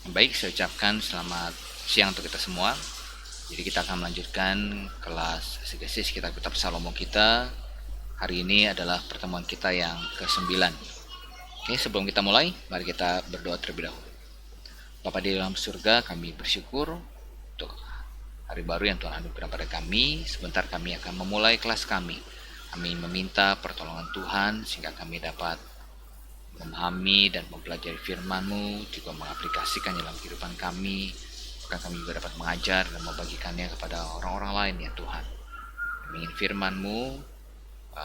Baik, saya ucapkan selamat siang untuk kita semua. Jadi kita akan melanjutkan kelas exegesis kitab-kitab Salomo kita. Hari ini adalah pertemuan kita yang ke-9. Oke, sebelum kita mulai, mari kita berdoa terlebih dahulu. Bapa di dalam surga, kami bersyukur untuk hari baru yang Tuhan anugerahkan pada kami. Sebentar kami akan memulai kelas kami. Kami meminta pertolongan Tuhan sehingga kami dapat memahami dan mempelajari firman-Mu, juga mengaplikasikan dalam kehidupan kami. Bahkan kami juga dapat mengajar dan membagikannya kepada orang-orang lain ya Tuhan. Kami ingin firman-Mu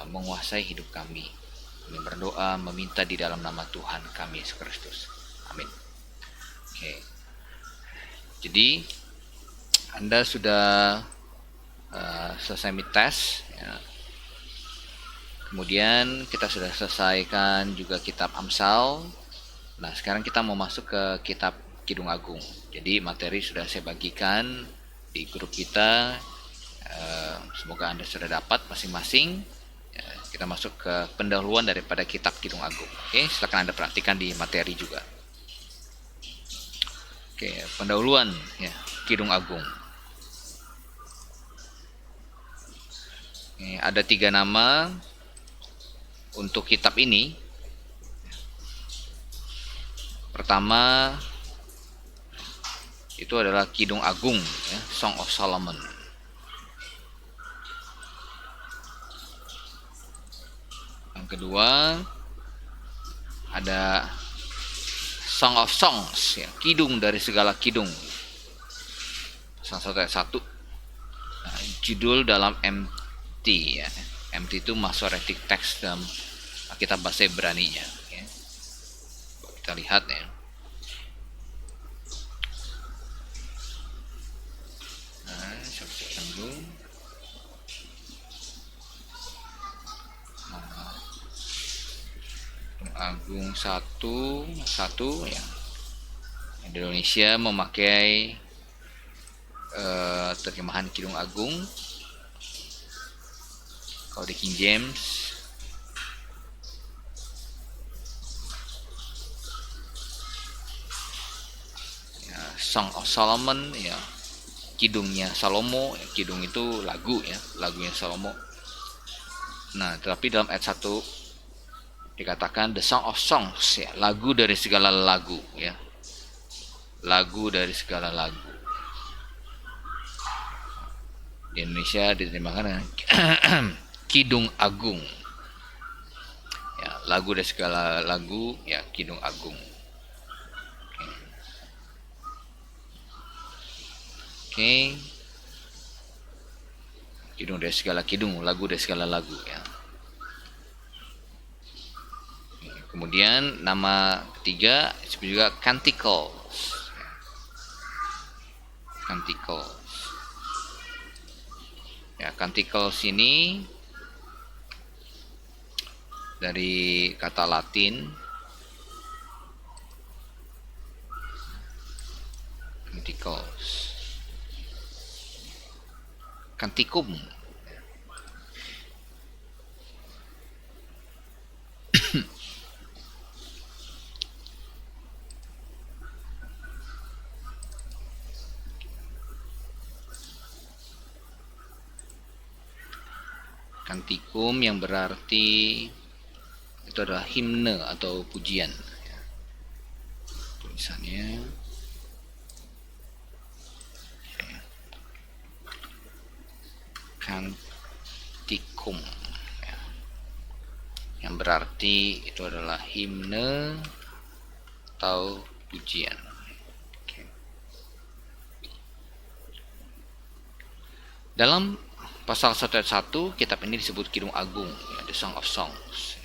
menguasai hidup kami. Kami berdoa meminta di dalam nama Tuhan kami Yesus Kristus. Amin. Oke. Jadi Anda sudah selesai mid test ya. Kemudian kita sudah selesaikan juga kitab Amsal. Nah, sekarang kita mau masuk ke kitab Kidung Agung. Jadi materi sudah saya bagikan di grup kita. Semoga Anda sudah dapat masing-masing. Kita masuk ke pendahuluan daripada kitab Kidung Agung. Oke, silakan Anda perhatikan di materi juga. Oke, pendahuluan ya, Kidung Agung. Ada 3 nama untuk kitab ini. Pertama itu adalah Kidung Agung ya, Song of Solomon. Yang kedua ada Song of Songs ya, kidung dari segala kidung. Pasal 1 ayat 1. Nah, judul dalam MT ya. MT itu Masoretic Text dalam kitab bahasa Ibrani-nya ya. Kita lihat ya. Nah, saya cek dulu. Agung 1 ya. Di Indonesia memakai terjemahan Kidung Agung. Kalau di King James ya, Song of Solomon ya, kidungnya Salomo ya, kidung itu lagu ya, lagunya Salomo. Nah, tetapi dalam ayat 1 dikatakan the Song of Songs ya, lagu dari segala lagu ya, lagu dari segala lagu. Di Indonesia diterjemahkan Kidung Agung ya, lagu dari segala lagu ya, Kidung Agung. Oke. Kidung dari segala kidung, lagu dari segala lagu ya. Kemudian nama ketiga disebut juga Canticles. Canticles. Ya, Canticles ini dari kata Latin Canticles. Canticum. Canticum yang berarti itu adalah himne atau pujian. Tulisannya Canticum ya, yang berarti itu adalah himne atau pujian. Dalam pasal 1 ayat 1 kitab ini disebut Kidung Agung ya, The Song of Songs.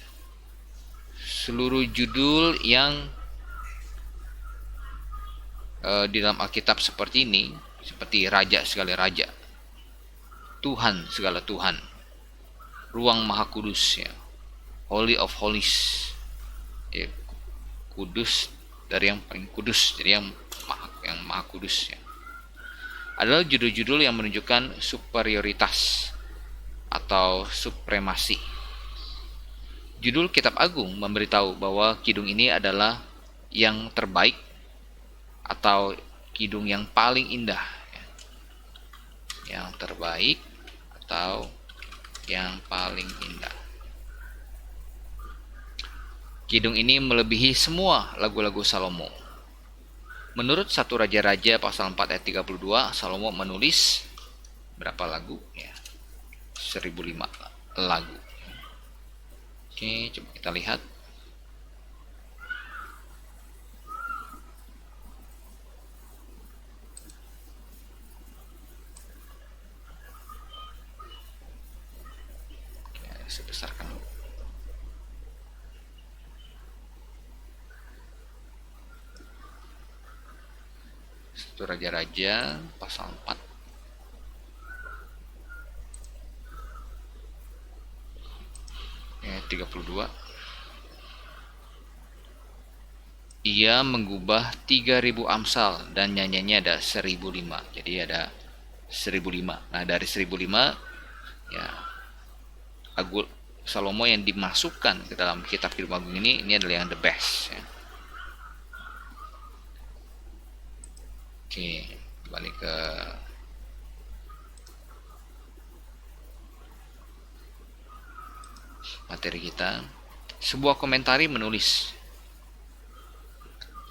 Seluruh judul yang di dalam Alkitab seperti ini, seperti Raja segala raja, Tuhan segala Tuhan, Ruang Maha Kudus ya, Holy of Holies ya, kudus dari yang paling kudus, jadi yang maha kudus ya, adalah judul-judul yang menunjukkan superioritas atau supremasi. Judul Kitab Agung memberitahu bahwa kidung ini adalah yang terbaik atau kidung yang paling indah, yang terbaik atau yang paling indah. Kidung ini melebihi semua lagu-lagu Salomo. Menurut 1 Raja-Raja pasal 4 ayat 32, Salomo menulis berapa lagu? Ya, 1005 lagu. Oke, coba kita lihat. Oke, saya besarkan dulu. Satu Raja-Raja pasal 4 ayat 32. Ia mengubah 3000 amsal dan nyanyiannya ada 1005. Jadi ada 1005. Nah, dari 1005 ya lagu Salomo yang dimasukkan ke dalam kitab Kidung Agung ini adalah yang the best ya. Oke, balik ke materi kita. Sebuah komentari menulis,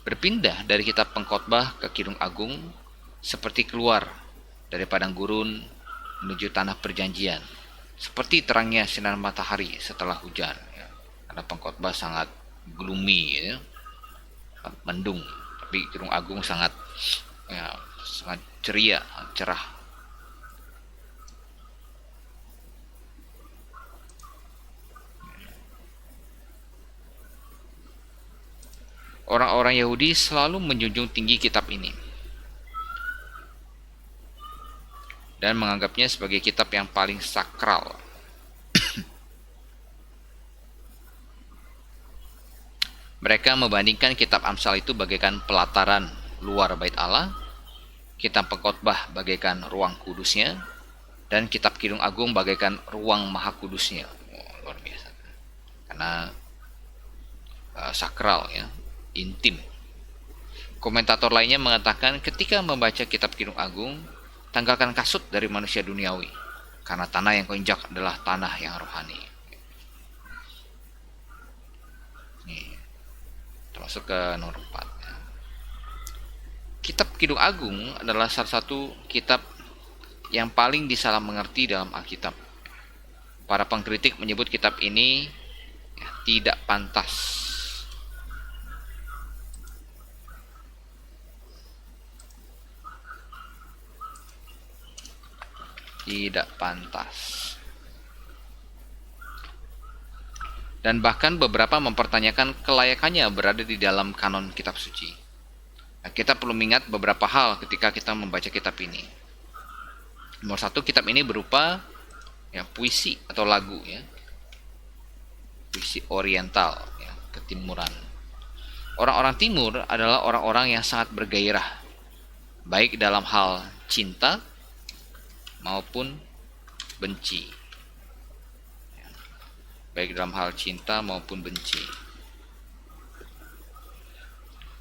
berpindah dari kitab Pengkhotbah ke Kidung Agung seperti keluar dari padang gurun menuju tanah perjanjian, seperti terangnya sinar matahari setelah hujan ya. Karena Pengkhotbah sangat gloomy ya, mendung, tapi Kidung Agung sangat ceria, cerah. Orang-orang Yahudi selalu menjunjung tinggi kitab ini dan menganggapnya sebagai kitab yang paling sakral. Mereka membandingkan kitab Amsal itu bagaikan pelataran luar bait Allah, kitab Pengkhotbah bagaikan ruang kudusnya, dan kitab Kidung Agung bagaikan ruang maha kudusnya. Luar biasa. Karena sakral ya, intim. Komentator lainnya mengatakan ketika membaca kitab Kidung Agung, tanggalkan kasut dari manusia duniawi, karena tanah yang kau injak adalah tanah yang rohani. Nih, termasuk ke nomor 4. Kitab Kidung Agung adalah salah satu kitab yang paling disalah mengerti dalam Alkitab. Para pengkritik menyebut kitab ini tidak pantas. Tidak pantas. Dan bahkan beberapa mempertanyakan kelayakannya berada di dalam kanon kitab suci. Nah, kita perlu mengingat beberapa hal ketika kita membaca kitab ini. Nomor 1, kitab ini berupa ya, puisi atau lagu ya. Puisi oriental ya, ketimuran. Orang-orang timur adalah orang-orang yang sangat bergairah, baik dalam hal cinta maupun benci. Baik dalam hal cinta maupun benci.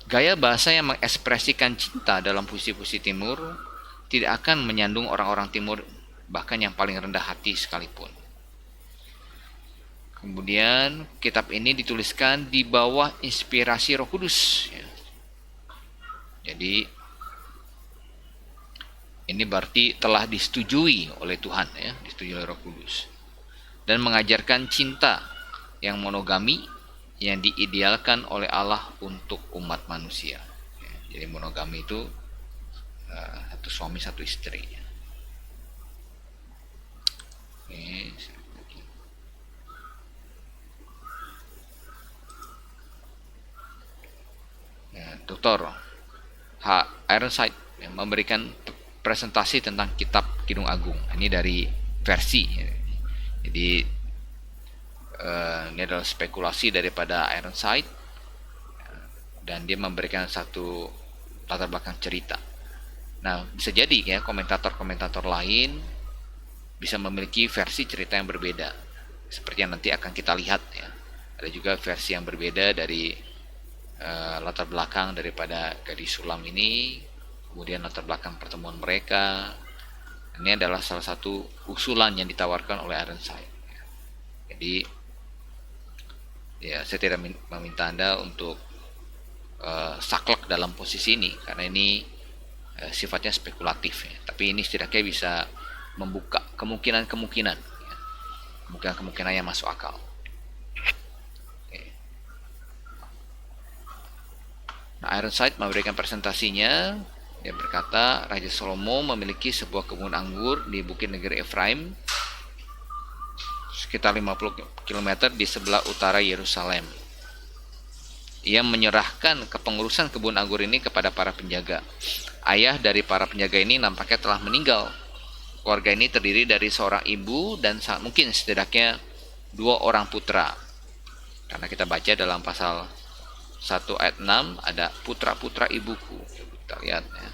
Gaya bahasa yang mengekspresikan cinta dalam puisi-puisi timur tidak akan menyandung orang-orang timur, bahkan yang paling rendah hati sekalipun. Kemudian kitab ini dituliskan di bawah inspirasi Roh Kudus ya. Jadi ini berarti telah disetujui oleh Tuhan ya, disetujui oleh Roh Kudus, dan mengajarkan cinta yang monogami yang diidealkan oleh Allah untuk umat manusia. Jadi monogami itu satu suami satu istri. Dr. Ironside yang memberikan presentasi tentang kitab Kidung Agung. Ini dari versi. Jadi ini adalah spekulasi daripada Ironside dan dia memberikan satu latar belakang cerita. Nah, bisa jadi ya komentator-komentator lain bisa memiliki versi cerita yang berbeda, seperti yang nanti akan kita lihat ya. Ada juga versi yang berbeda dari latar belakang daripada gadis sulam ini, kemudian latar belakang pertemuan mereka. Ini adalah salah satu usulan yang ditawarkan oleh Ironside. Jadi ya, saya tidak meminta Anda untuk saklek dalam posisi ini, karena ini sifatnya spekulatif ya. Tapi ini setidaknya bisa membuka kemungkinan-kemungkinan ya. Kemungkinan yang masuk akal. Nah, Ironside memberikan presentasinya. Dia berkata, Raja Salomo memiliki sebuah kebun anggur di Bukit Negeri Efraim, sekitar 50 km di sebelah utara Yerusalem. Ia menyerahkan kepengurusan kebun anggur ini kepada para penjaga. Ayah dari para penjaga ini nampaknya telah meninggal. Keluarga ini terdiri dari seorang ibu dan mungkin setidaknya 2 orang putra. Karena kita baca dalam pasal 1 ayat 6 ada putra-putra ibuku. Kita lihat ya.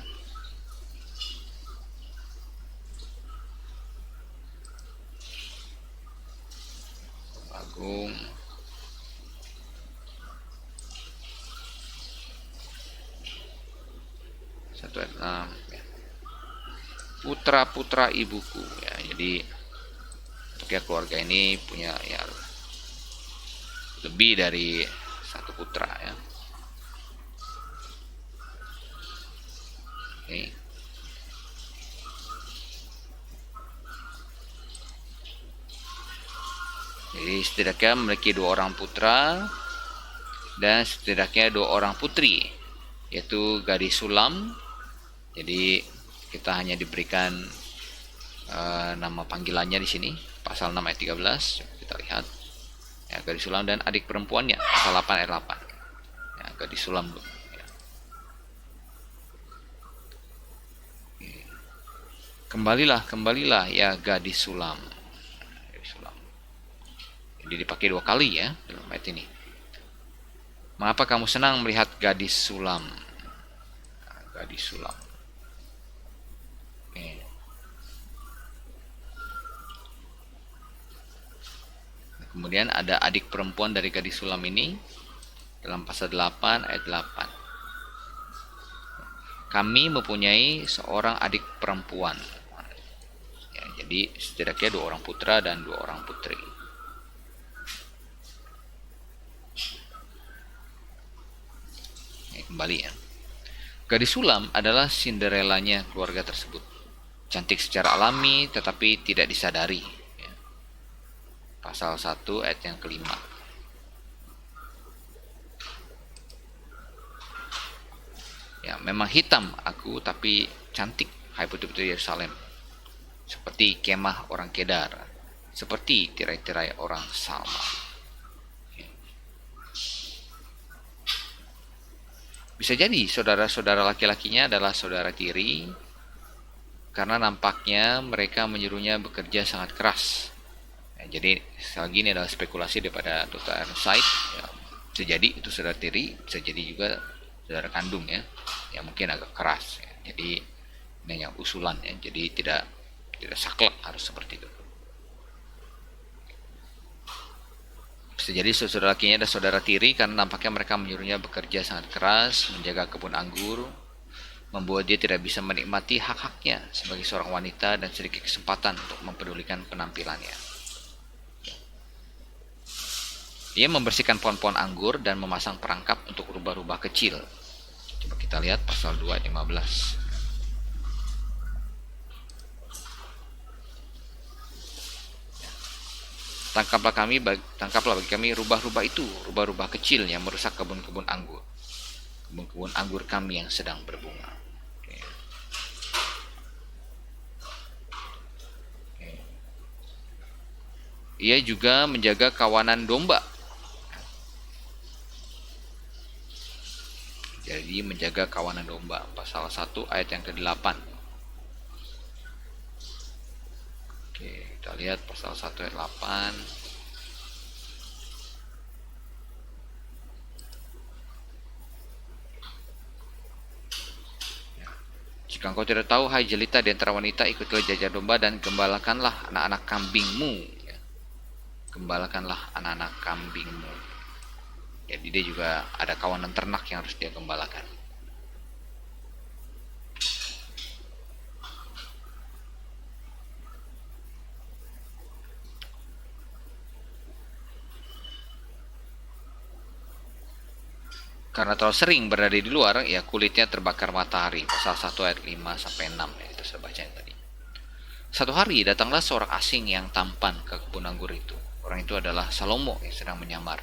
Agung 1 ayat 6 ya. Putra-putra ibuku ya. Jadi keluarga ini punya ya lebih dari 1 putra ya. Oke. Jadi setidaknya memiliki 2 orang putra dan setidaknya 2 orang putri, yaitu gadis sulam. Jadi kita hanya diberikan nama panggilannya di sini, pasal 6 ayat 13. Kita lihat ya, gadis sulam dan adik perempuannya, pasal 8 ayat 8 ya, gadis sulam. Kembalilah ya gadis sulam. Jadi dipakai 2 kali ya dalam ayat ini. Mengapa kamu senang melihat gadis sulam? Nah, gadis sulam. Oke. Kemudian ada adik perempuan dari gadis sulam ini dalam pasal 8 ayat 8. Kami mempunyai seorang adik perempuan. Ya, jadi setidaknya 2 orang putra dan 2 orang putri. Kembali ya. Gadis sulam adalah Cinderellanya keluarga tersebut. Cantik secara alami tetapi tidak disadari ya. Pasal 1 ayat yang kelima. Ya, memang hitam aku tapi cantik, hai putri-putri Yerusalem. Seperti kemah orang Kedar, seperti tirai-tirai orang Salma. Bisa jadi saudara-saudara laki-lakinya adalah saudara tiri, karena nampaknya mereka menyuruhnya bekerja sangat keras. Ya, jadi sekali lagi ini adalah spekulasi daripada Dr. Ironside. Ya, bisa jadi itu saudara tiri, bisa jadi juga saudara kandung ya, yang mungkin agak keras. Ya. Jadi ini hanya usulan ya, jadi tidak saklek harus seperti itu. Bisa jadi saudara lakinya ada saudara tiri karena nampaknya mereka menyuruhnya bekerja sangat keras, menjaga kebun anggur, membuat dia tidak bisa menikmati hak-haknya sebagai seorang wanita dan sedikit kesempatan untuk mempedulikan penampilannya. Dia membersihkan pohon-pohon anggur dan memasang perangkap untuk rubah-rubah kecil. Coba kita lihat pasal 2 ayat 15. Tangkaplah bagi kami rubah-rubah itu, rubah-rubah kecil yang merusak kebun-kebun anggur. Kebun-kebun anggur kami yang sedang berbunga. Oke. Oke. Ia juga menjaga kawanan domba. Jadi menjaga kawanan domba, pasal 1 ayat yang ke-8. Oke, kita lihat pasal 1 ayat 8. Jika engkau tidak tahu, hai jelita di antara wanita, ikutlah jajar domba dan gembalakanlah anak-anak kambingmu. Gembalakanlah anak-anak kambingmu. Jadi dia juga ada kawanan ternak yang harus dia gembalakan. Karena terlalu sering berada di luar, ya kulitnya terbakar matahari. Pasal 1 ayat 5 sampai 6 ya, itu saya baca tadi. Satu hari datanglah seorang asing yang tampan ke kebun anggur itu. Orang itu adalah Salomo yang sedang menyamar.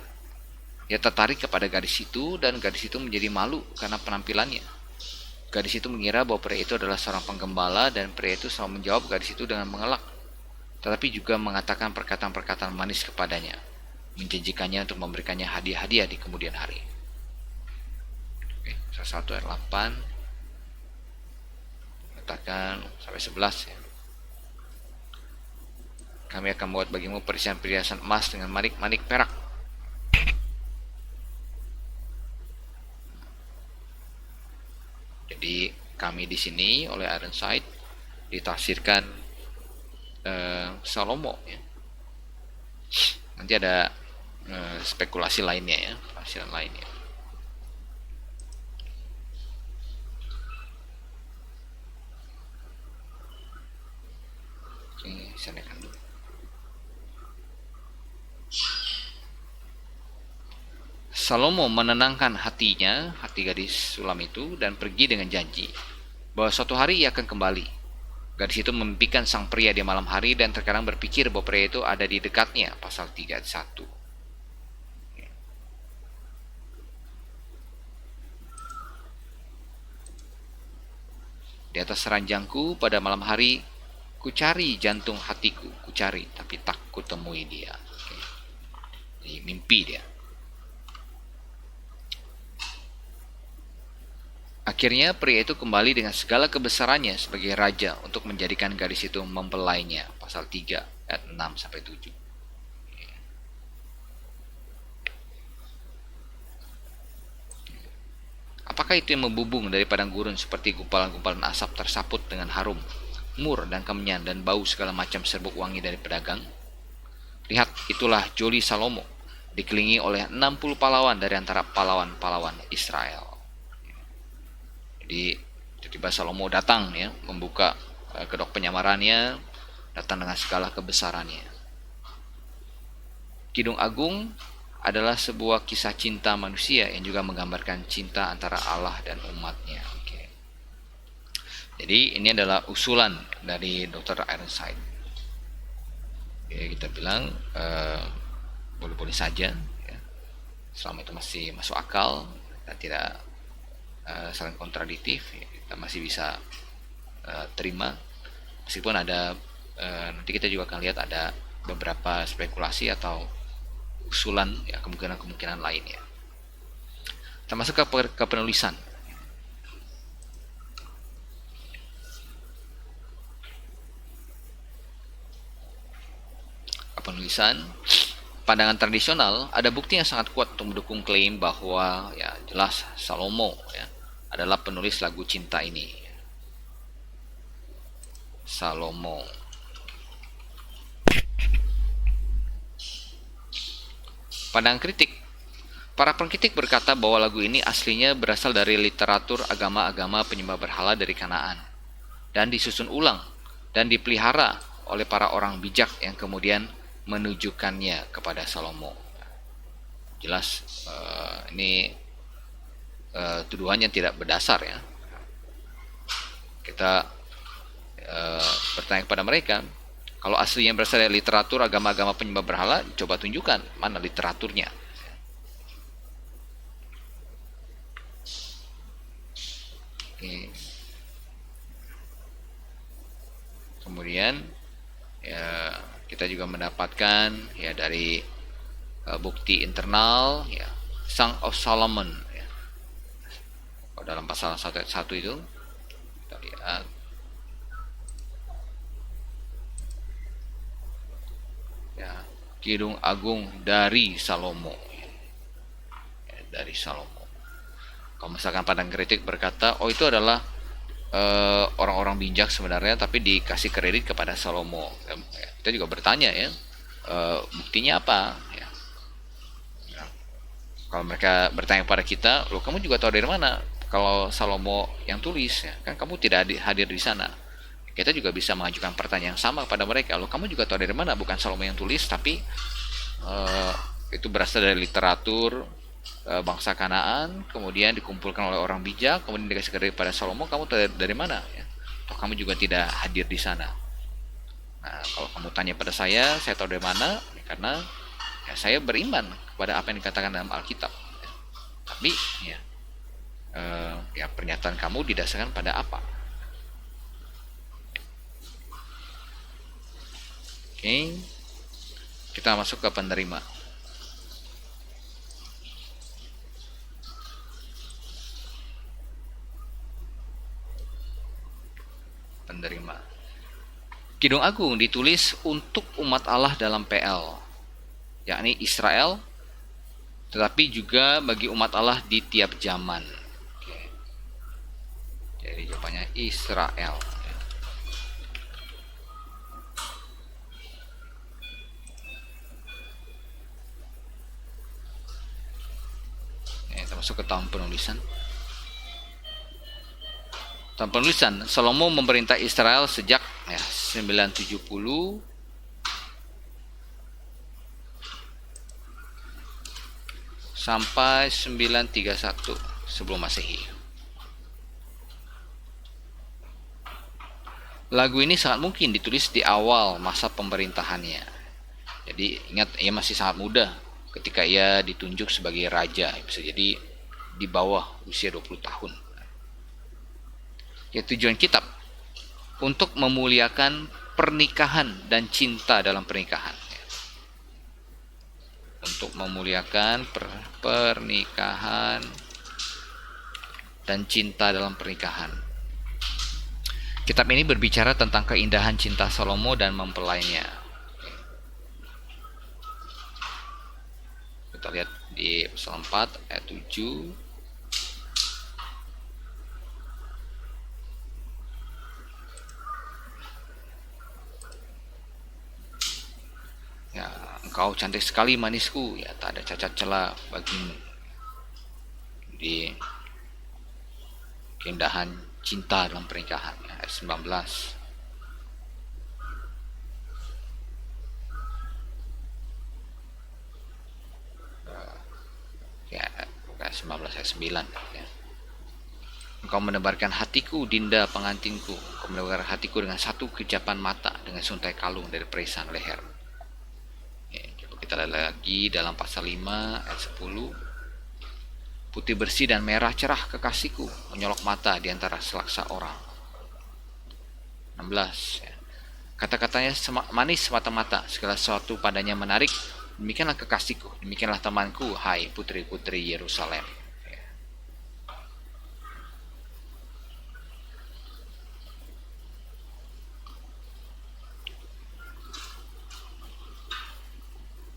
Ia tertarik kepada gadis itu dan gadis itu menjadi malu karena penampilannya. Gadis itu mengira bahwa pria itu adalah seorang penggembala dan pria itu selalu menjawab gadis itu dengan mengelak. Tetapi juga mengatakan perkataan-perkataan manis kepadanya, menjanjikannya untuk memberikannya hadiah-hadiah di kemudian hari. Oke, 1 ayat 8 katakan sampai 11 ya. Kami akan membuat bagimu perhiasan-perhiasan emas dengan manik-manik perak. Jadi kami di sini oleh Ironside ditafsirkan Salomo ya. Nanti ada spekulasi lainnya ya, tafsiran lainnya. Oke, saya naikkan dulu. Salomo menenangkan hatinya, hati gadis sulam itu, dan pergi dengan janji bahwa suatu hari ia akan kembali. Gadis itu memimpikan sang pria di malam hari dan terkadang berpikir bahwa pria itu ada di dekatnya. Pasal 3 ayat 1. Di atas ranjangku pada malam hari, kucari jantung hatiku, kucari tapi tak kutemui dia. Oke. Jadi mimpi dia. Akhirnya pria itu kembali dengan segala kebesarannya sebagai raja untuk menjadikan gadis itu mempelainya. Pasal 3 ayat 6 sampai 7. Apakah itu yang membubung dari padang gurun seperti gumpalan-gumpalan asap tersaput dengan harum, mur dan kemenyan dan bau segala macam serbuk wangi dari pedagang? Lihat, itulah Joli Salomo, dikelilingi oleh 60 pahlawan dari antara pahlawan-pahlawan Israel. Jadi tiba-tiba Salomo datang ya, membuka kedok penyamarannya, datang dengan segala kebesarannya. Kidung Agung adalah sebuah kisah cinta manusia yang juga menggambarkan cinta antara Allah dan umatnya. Oke. Jadi ini adalah usulan dari Dr. Ironside. Oke, kita bilang boleh-boleh saja ya. Selama itu masih masuk akal dan tidak saling kontradiktif ya, kita masih bisa terima, meskipun ada nanti kita juga akan lihat ada beberapa spekulasi atau usulan ya, kemungkinan lainnya, termasuk ke penulisan. Penulisan pandangan tradisional ada bukti yang sangat kuat untuk mendukung klaim bahwa ya jelas Salomo ya adalah penulis lagu cinta ini. Salomo. Pandangan kritik. Para pengkritik berkata bahwa lagu ini aslinya berasal dari literatur agama-agama penyembah berhala dari Kanaan dan disusun ulang dan dipelihara oleh para orang bijak yang kemudian menunjukkannya kepada Salomo. Jelas ini tuduhannya tidak berdasar ya. Kita bertanya kepada mereka, kalau aslinya berasal dari literatur agama-agama penyembah berhala, coba tunjukkan mana literaturnya. Oke. Kemudian ya kita juga mendapatkan ya dari bukti internal ya Song of Solomon ya. Dalam pasal 1 ayat 1 itu kita lihat ya, Kidung Agung dari Salomo ya, dari Salomo. Kalau misalkan pandang kritik berkata oh itu adalah orang-orang bijak sebenarnya tapi dikasih kredit kepada Salomo ya, kita juga bertanya ya buktinya apa ya. Kalau mereka bertanya kepada kita, loh kamu juga tahu dari mana kalau Salomo yang tulis ya? Kan kamu tidak hadir di sana. Kita juga bisa mengajukan pertanyaan yang sama kepada mereka. Loh kamu juga tahu dari mana bukan Salomo yang tulis, tapi eh, itu berasal dari literatur bangsa Kanaan, kemudian dikumpulkan oleh orang bijak, kemudian dikasih kepada Salomo. Kamu tahu dari mana? Ya? Atau kamu juga tidak hadir di sana. Nah, kalau kamu tanya pada saya tahu dari mana? Ya, karena ya, saya beriman kepada apa yang dikatakan dalam Alkitab. Ya. Tapi ya, ya pernyataan kamu didasarkan pada apa? Oke, kita masuk ke penerima. Penerima. Kidung Agung ditulis untuk umat Allah dalam PL, yakni Israel, tetapi juga bagi umat Allah di tiap zaman. Oke. Jadi jawabannya Israel. Kita masuk ke tahun penulisan. Tahun penulisan, Salomo memerintah Israel sejak 970 sampai 931 sebelum Masehi. Lagu ini sangat mungkin ditulis di awal masa pemerintahannya. Jadi ingat, ia masih sangat muda ketika ia ditunjuk sebagai raja. Bisa jadi di bawah usia 20 tahun. Ya, tujuan kitab untuk memuliakan pernikahan dan cinta dalam pernikahan. Untuk memuliakan pernikahan dan cinta dalam pernikahan. Kitab ini berbicara tentang keindahan cinta Salomo dan mempelainya. Kita lihat di pasal 4 ayat 7. Ya, engkau cantik sekali manisku, ya tak ada cacat celah bagimu. Di keindahan cinta dalam pernikahan, ayat 19. Ya, 19 ayat 9 ya. Engkau menebarkan hatiku, Dinda pengantinku. Engkau menebarkan hatiku dengan satu kejapan mata, dengan suntai kalung dari perisan leher. Ya, coba kita lihat lagi dalam pasal 5 ayat 10. Putih bersih dan merah cerah kekasihku, menyolok mata di antara selaksa orang. 16 ya. Kata-katanya manis mata-mata, segala sesuatu padanya menarik. Demikianlah kekasihku, demikianlah temanku, hai putri-putri Yerusalem.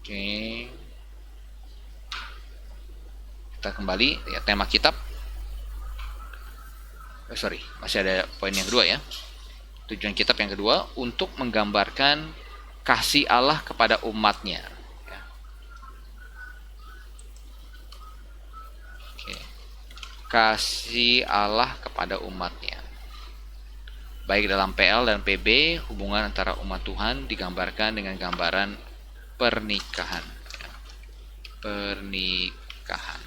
Oke, kita kembali ya, tema kitab. Masih ada poin yang kedua ya. Tujuan kitab yang kedua untuk menggambarkan kasih Allah kepada umatnya. Oke. Kasih Allah kepada umatnya. Baik dalam PL dan PB, hubungan antara umat Tuhan digambarkan dengan gambaran pernikahan. Pernikahan.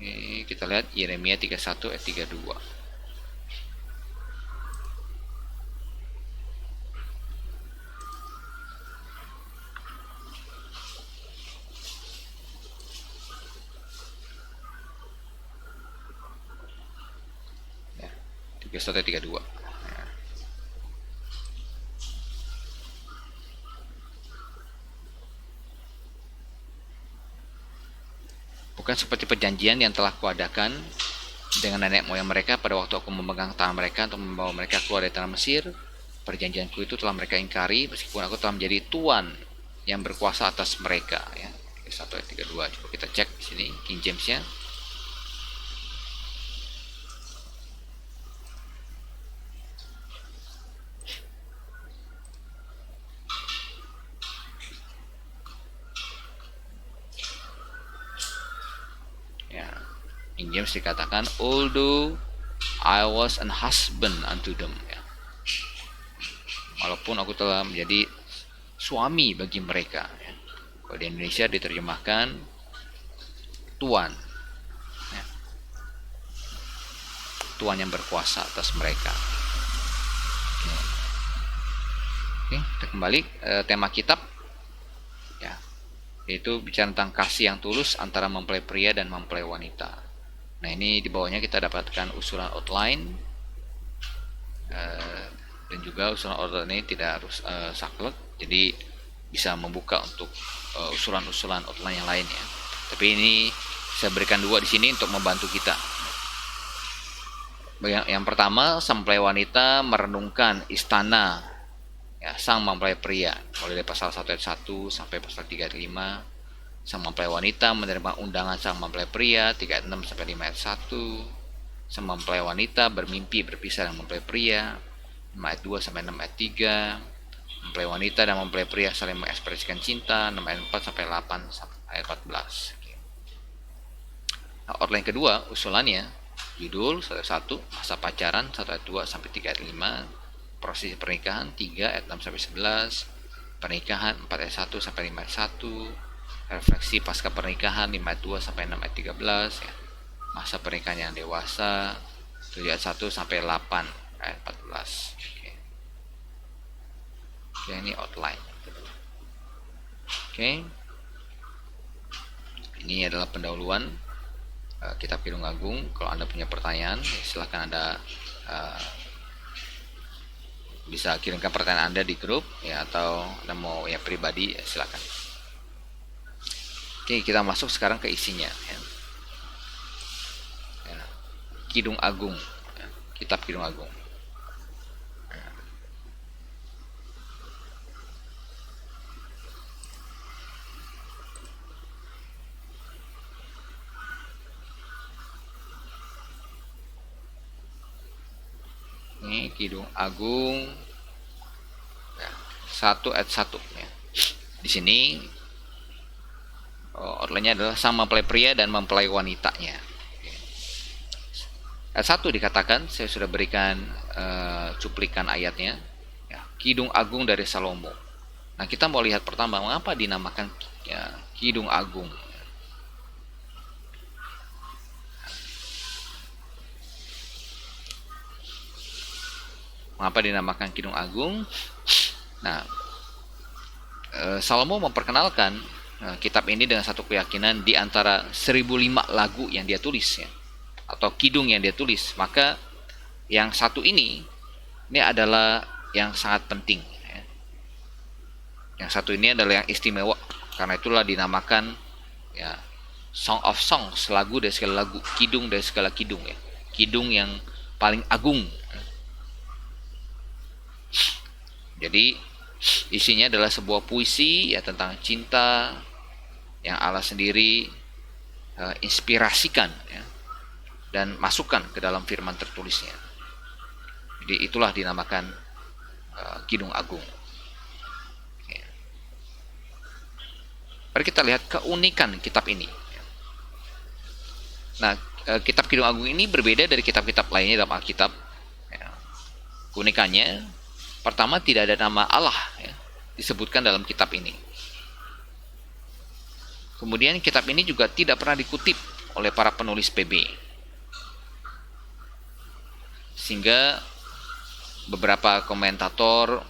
Oke, kita lihat Yeremia 31 ayat 32. Ya, 31 ayat 32. Bukan seperti perjanjian yang telah kuadakan dengan nenek moyang mereka pada waktu aku memegang tangan mereka untuk membawa mereka keluar dari tanah Mesir. Perjanjianku itu telah mereka ingkari, meskipun aku telah menjadi tuan yang berkuasa atas mereka. Ya, 1 ayat 32. Coba kita cek di sini King James-nya. King James dikatakan, although I was an husband unto them, ya. Walaupun aku telah menjadi suami bagi mereka, ya. Kalau di Indonesia diterjemahkan tuan, ya. Tuan yang berkuasa atas mereka. Oke, kita kembali tema kitab, ya, yaitu bicara tentang kasih yang tulus antara mempelai pria dan mempelai wanita. Nah, ini di bawahnya kita dapatkan usulan outline, dan juga usulan outline ini tidak harus saklek, jadi bisa membuka untuk usulan-usulan outline yang lain, ya. Tapi ini saya berikan dua di sini untuk membantu kita. Yang pertama, sang mempelai wanita merenungkan istana, ya, sang mempelai pria, mulai dari pasal 1 ayat 1 sampai pasal 3 ayat 5. Sang mempelai wanita menerima undangan sang mempelai pria, 3 ayat 6 sampai 5 ayat 1. Sang mempelai wanita bermimpi berpisah dengan mempelai pria, 5 ayat 2 sampai 6 ayat 3. Mempelai wanita dan mempelai pria saling mengekspresikan cinta, 6 ayat 4 sampai 8 ayat 14. Nah, outline kedua usulannya, judul 1 masa pacaran, 1 ayat 2 sampai 3 ayat 5. Prosesi pernikahan, 3 ayat 6 sampai 11. Pernikahan, 4 ayat 1 sampai 5 ayat 1. Refleksi pasca pernikahan, 5 ayat 2 sampai 6 ayat 13, ya. Masa pernikahan yang dewasa, 7 ayat 1 sampai 8 ayat 14. Oke, ini outline. Oke. Ini adalah pendahuluan kitab Kidung Agung. Kalau Anda punya pertanyaan, silahkan Anda bisa kirimkan pertanyaan Anda di grup, ya, atau Anda mau ya pribadi, ya, silakan. Oke, kita masuk sekarang ke isinya, ya. Ya. Kidung Agung, ya. Kitab Kidung Agung. Ya. Ini Kidung Agung, ya, 1 ayat 1, ya. Di sini outline-nya adalah sang mempelai pria dan mempelai wanitanya. Ayat 1 dikatakan, saya sudah berikan cuplikan ayatnya, ya, Kidung Agung dari Salomo. Nah, kita mau lihat pertama, mengapa dinamakan, ya, Kidung Agung. Mengapa dinamakan Kidung Agung? Nah, Salomo memperkenalkan kitab ini dengan satu keyakinan di antara 1005 lagu yang dia tulis, ya, atau kidung yang dia tulis. Maka yang satu ini adalah yang sangat penting, ya. Yang satu ini adalah yang istimewa, karena itulah dinamakan, ya, Song of Songs, lagu dari segala lagu, kidung dari segala kidung, ya. Kidung yang paling agung. Jadi isinya adalah sebuah puisi, ya, tentang cinta yang Allah sendiri inspirasikan, ya, dan masukkan ke dalam firman tertulisnya. Jadi itulah dinamakan Kidung Agung. Ya. Mari kita lihat keunikan kitab ini. Nah, kitab Kidung Agung ini berbeda dari kitab-kitab lainnya dalam Alkitab. Ya. Keunikannya, pertama, tidak ada nama Allah, ya, disebutkan dalam kitab ini. Kemudian kitab ini juga tidak pernah dikutip oleh para penulis PB. Sehingga beberapa komentator,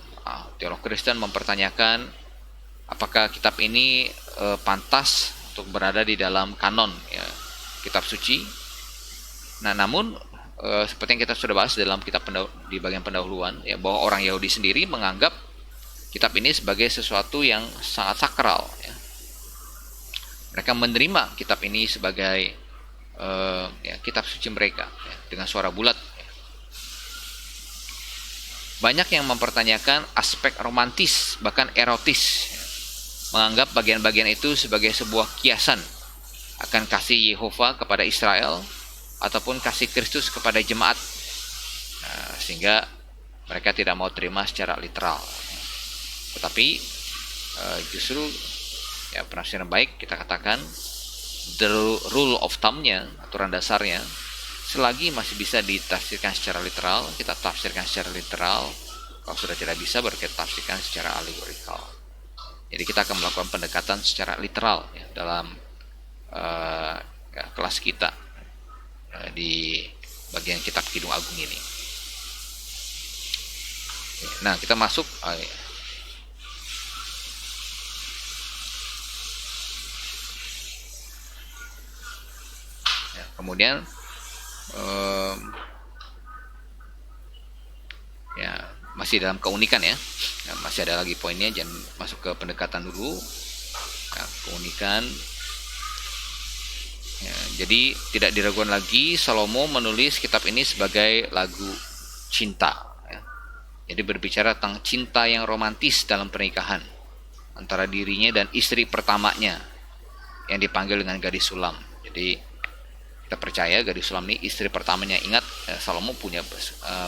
teolog Kristen mempertanyakan apakah kitab ini pantas untuk berada di dalam kanon, ya, kitab suci. Nah, namun seperti yang kita sudah bahas dalam kitab di bagian pendahuluan, ya, bahwa orang Yahudi sendiri menganggap kitab ini sebagai sesuatu yang sangat sakral, ya. Mereka menerima kitab ini sebagai ya, kitab suci mereka, ya, dengan suara bulat, ya. Banyak yang mempertanyakan aspek romantis, bahkan erotis, ya, menganggap bagian-bagian itu sebagai sebuah kiasan akan kasih Yehova kepada Israel ataupun kasih Kristus kepada jemaat, sehingga mereka tidak mau terima secara literal. Tetapi justru, ya, penafsiran baik kita katakan the rule of thumb-nya, aturan dasarnya, selagi masih bisa ditafsirkan secara literal, kita tafsirkan secara literal. Kalau sudah tidak bisa, baru kita tafsirkan secara allegorical. Jadi kita akan melakukan pendekatan secara literal ya, dalam kelas kita di bagian kitab Kidung Agung ini. Nah, kita masuk ya, kemudian ya masih dalam keunikan ya. Masih ada lagi poinnya, jangan masuk ke pendekatan dulu. Nah, keunikan ya, jadi tidak diragukan lagi Salomo menulis kitab ini sebagai lagu cinta ya. Jadi berbicara tentang cinta yang romantis dalam pernikahan antara dirinya dan istri pertamanya yang dipanggil dengan gadis sulam. Jadi kita percaya gadis sulam ini istri pertamanya. Ingat, Salomo punya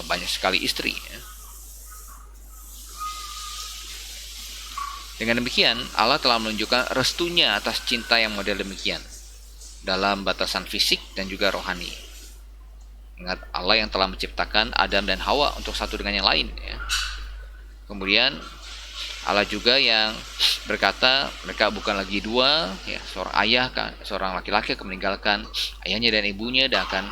banyak sekali istri ya. Dengan demikian, Allah telah menunjukkan restunya atas cinta yang model demikian dalam batasan fisik dan juga rohani. Ingat, Allah yang telah menciptakan Adam dan Hawa untuk satu dengan yang lain ya. Kemudian Allah juga yang berkata mereka bukan lagi dua ya, seorang ayah seorang laki-laki akan meninggalkan ayahnya dan ibunya dan akan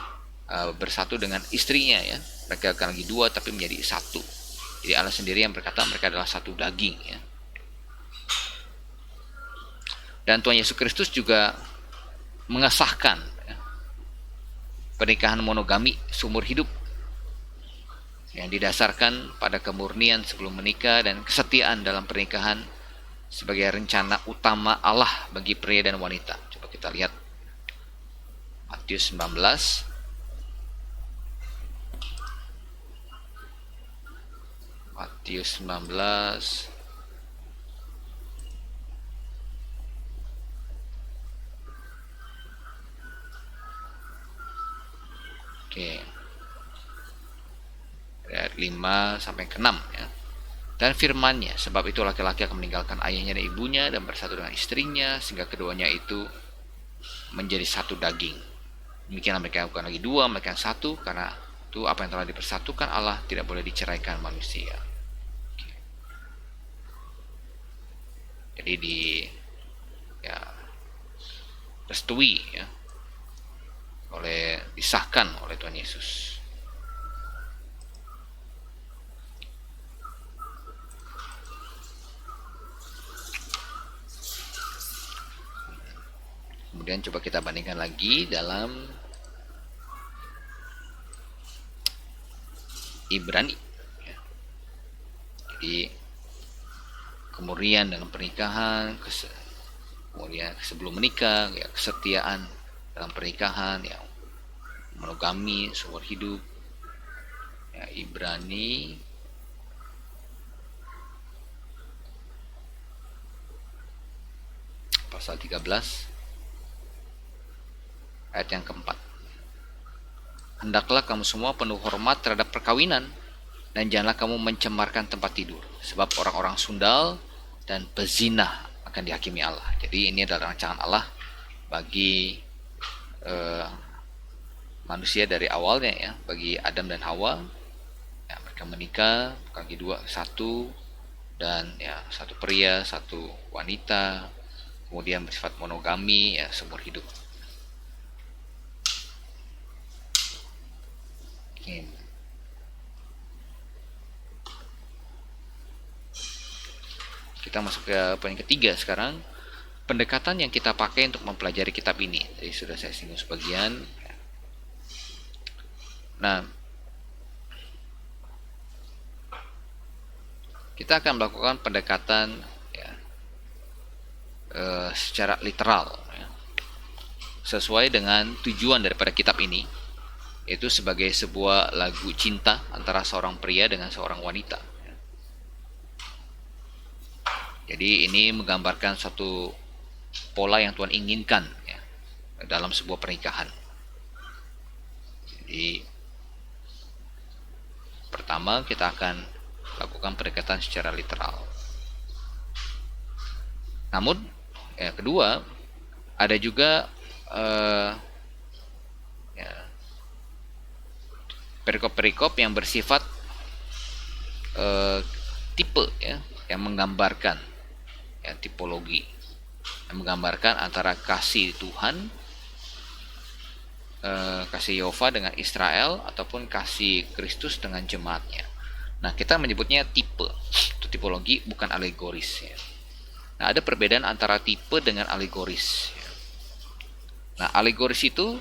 bersatu dengan istrinya ya. Mereka akan lagi dua tapi menjadi satu. Jadi Allah sendiri yang berkata mereka adalah satu daging ya. Dan Tuhan Yesus Kristus juga mengesahkan ya, pernikahan monogami seumur hidup yang didasarkan pada kemurnian sebelum menikah dan kesetiaan dalam pernikahan sebagai rencana utama Allah bagi pria dan wanita. Coba kita lihat Matius 19 Oke. Ayat 5 sampai ke 6 ya. Dan firman-Nya, sebab itu laki-laki akan meninggalkan ayahnya dan ibunya dan bersatu dengan istrinya sehingga keduanya itu menjadi satu daging. Demikianlah mereka bukan lagi dua, mereka yang satu, karena itu apa yang telah dipersatukan Allah tidak boleh diceraikan manusia. Oke. Jadi restui ya disahkan oleh Tuhan Yesus. Kemudian coba kita bandingkan lagi dalam Ibrani ya. Jadi kemurnian dalam pernikahan, kemudian sebelum menikah ya, kesetiaan dalam pernikahan ya, monogami seumur hidup ya. Ibrani pasal 13 ayat yang keempat. Hendaklah kamu semua penuh hormat terhadap perkawinan dan janganlah kamu mencemarkan tempat tidur, sebab orang-orang sundal dan pezinah akan dihakimi Allah. Jadi ini adalah rancangan Allah bagi manusia dari awalnya ya, bagi Adam dan Hawa ya, mereka menikah kaki dua satu dan ya satu pria satu wanita, kemudian bersifat monogami ya seumur hidup. Kita masuk ke poin ketiga sekarang, pendekatan yang kita pakai untuk mempelajari kitab ini. Jadi sudah saya singgung sebagian. Nah, kita akan melakukan pendekatan ya, secara literal ya, sesuai dengan tujuan daripada kitab ini, yaitu sebagai sebuah lagu cinta antara seorang pria dengan seorang wanita. Jadi ini menggambarkan suatu pola yang Tuhan inginkan ya, dalam sebuah pernikahan. Jadi pertama kita akan lakukan pendekatan secara literal. Namun kedua ada juga eh, ya, perikop-perikop yang bersifat eh, tipe ya, yang menggambarkan ya, tipologi yang menggambarkan antara kasih Tuhan, kasih Yehova dengan Israel, ataupun kasih Kristus dengan jemaatnya. Nah, kita menyebutnya tipe, itu tipologi, bukan alegoris ya. Nah, ada perbedaan antara tipe dengan alegoris ya. Nah, alegoris itu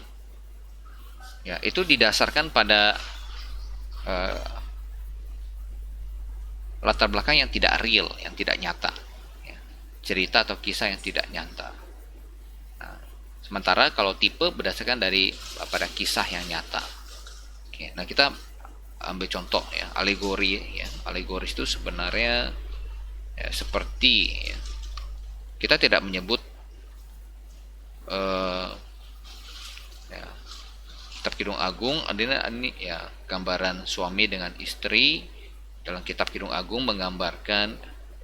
ya itu didasarkan pada uh, latar belakang yang tidak real, yang tidak nyata ya. Cerita atau kisah yang tidak nyata. Nah, sementara kalau tipe berdasarkan dari pada kisah yang nyata. Oke, nah kita ambil contoh ya, alegori ya. Alegoris itu sebenarnya ya, seperti ya, kita tidak menyebut uh, ya, kitab Kidung Agung ini ya gambaran suami dengan istri. Dalam kitab Kidung Agung menggambarkan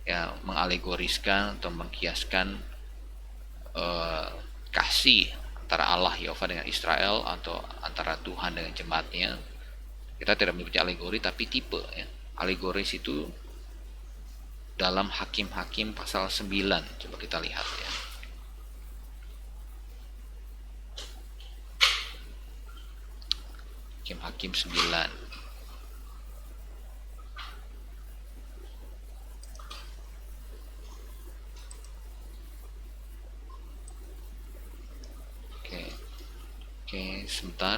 ya, mengalegoriskan atau mengkiaskan uh, kasih antara Allah Yehova dengan Israel, atau antara Tuhan dengan jemaatnya. Kita tidak menyebutnya alegori tapi tipe ya. Alegoris itu dalam Hakim-Hakim pasal 9. Coba kita lihat ya. Hakim-Hakim 9. Oke. Oke, sebentar.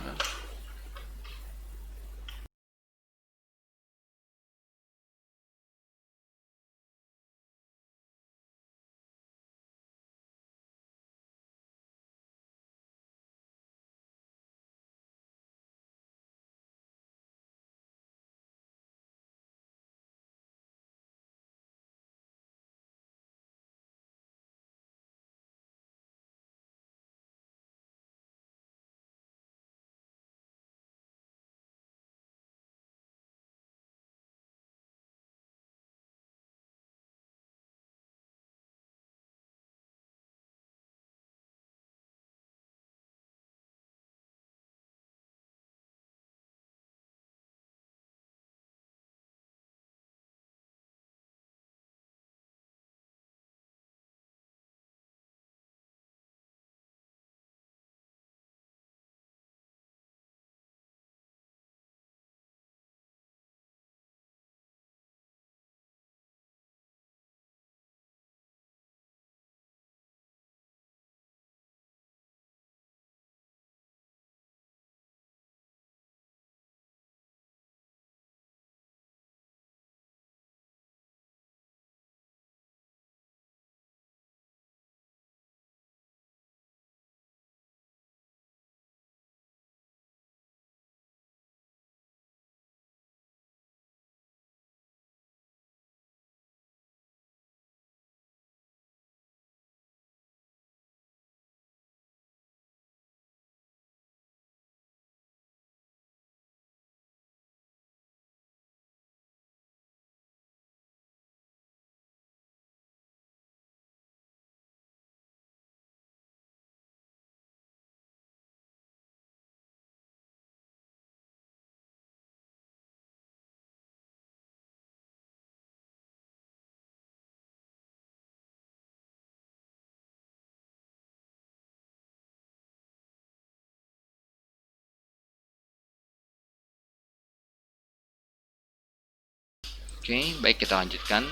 Oke, baik, kita lanjutkan.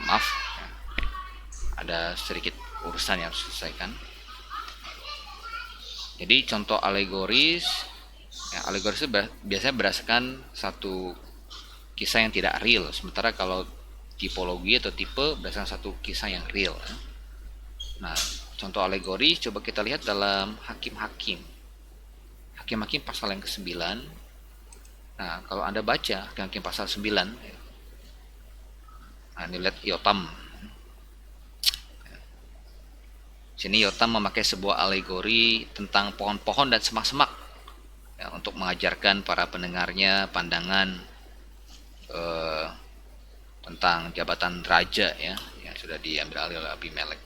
Maaf, ada sedikit urusan yang harus diselesaikan. Jadi contoh alegoris, ya, alegoris itu biasanya berdasarkan satu kisah yang tidak real. Sementara kalau tipologi atau tipe berdasarkan satu kisah yang real. Ya. Nah, contoh alegoris coba kita lihat dalam Hakim-Hakim. Hakim-Hakim pasal yang ke-9. Nah, kalau Anda baca Hakim-Hakim pasal 9, nah, ini lihat Yotam. Sini Yotam memakai sebuah alegori tentang pohon-pohon dan semak-semak ya, untuk mengajarkan para pendengarnya pandangan tentang jabatan raja ya yang sudah diambil alih oleh Abimelek.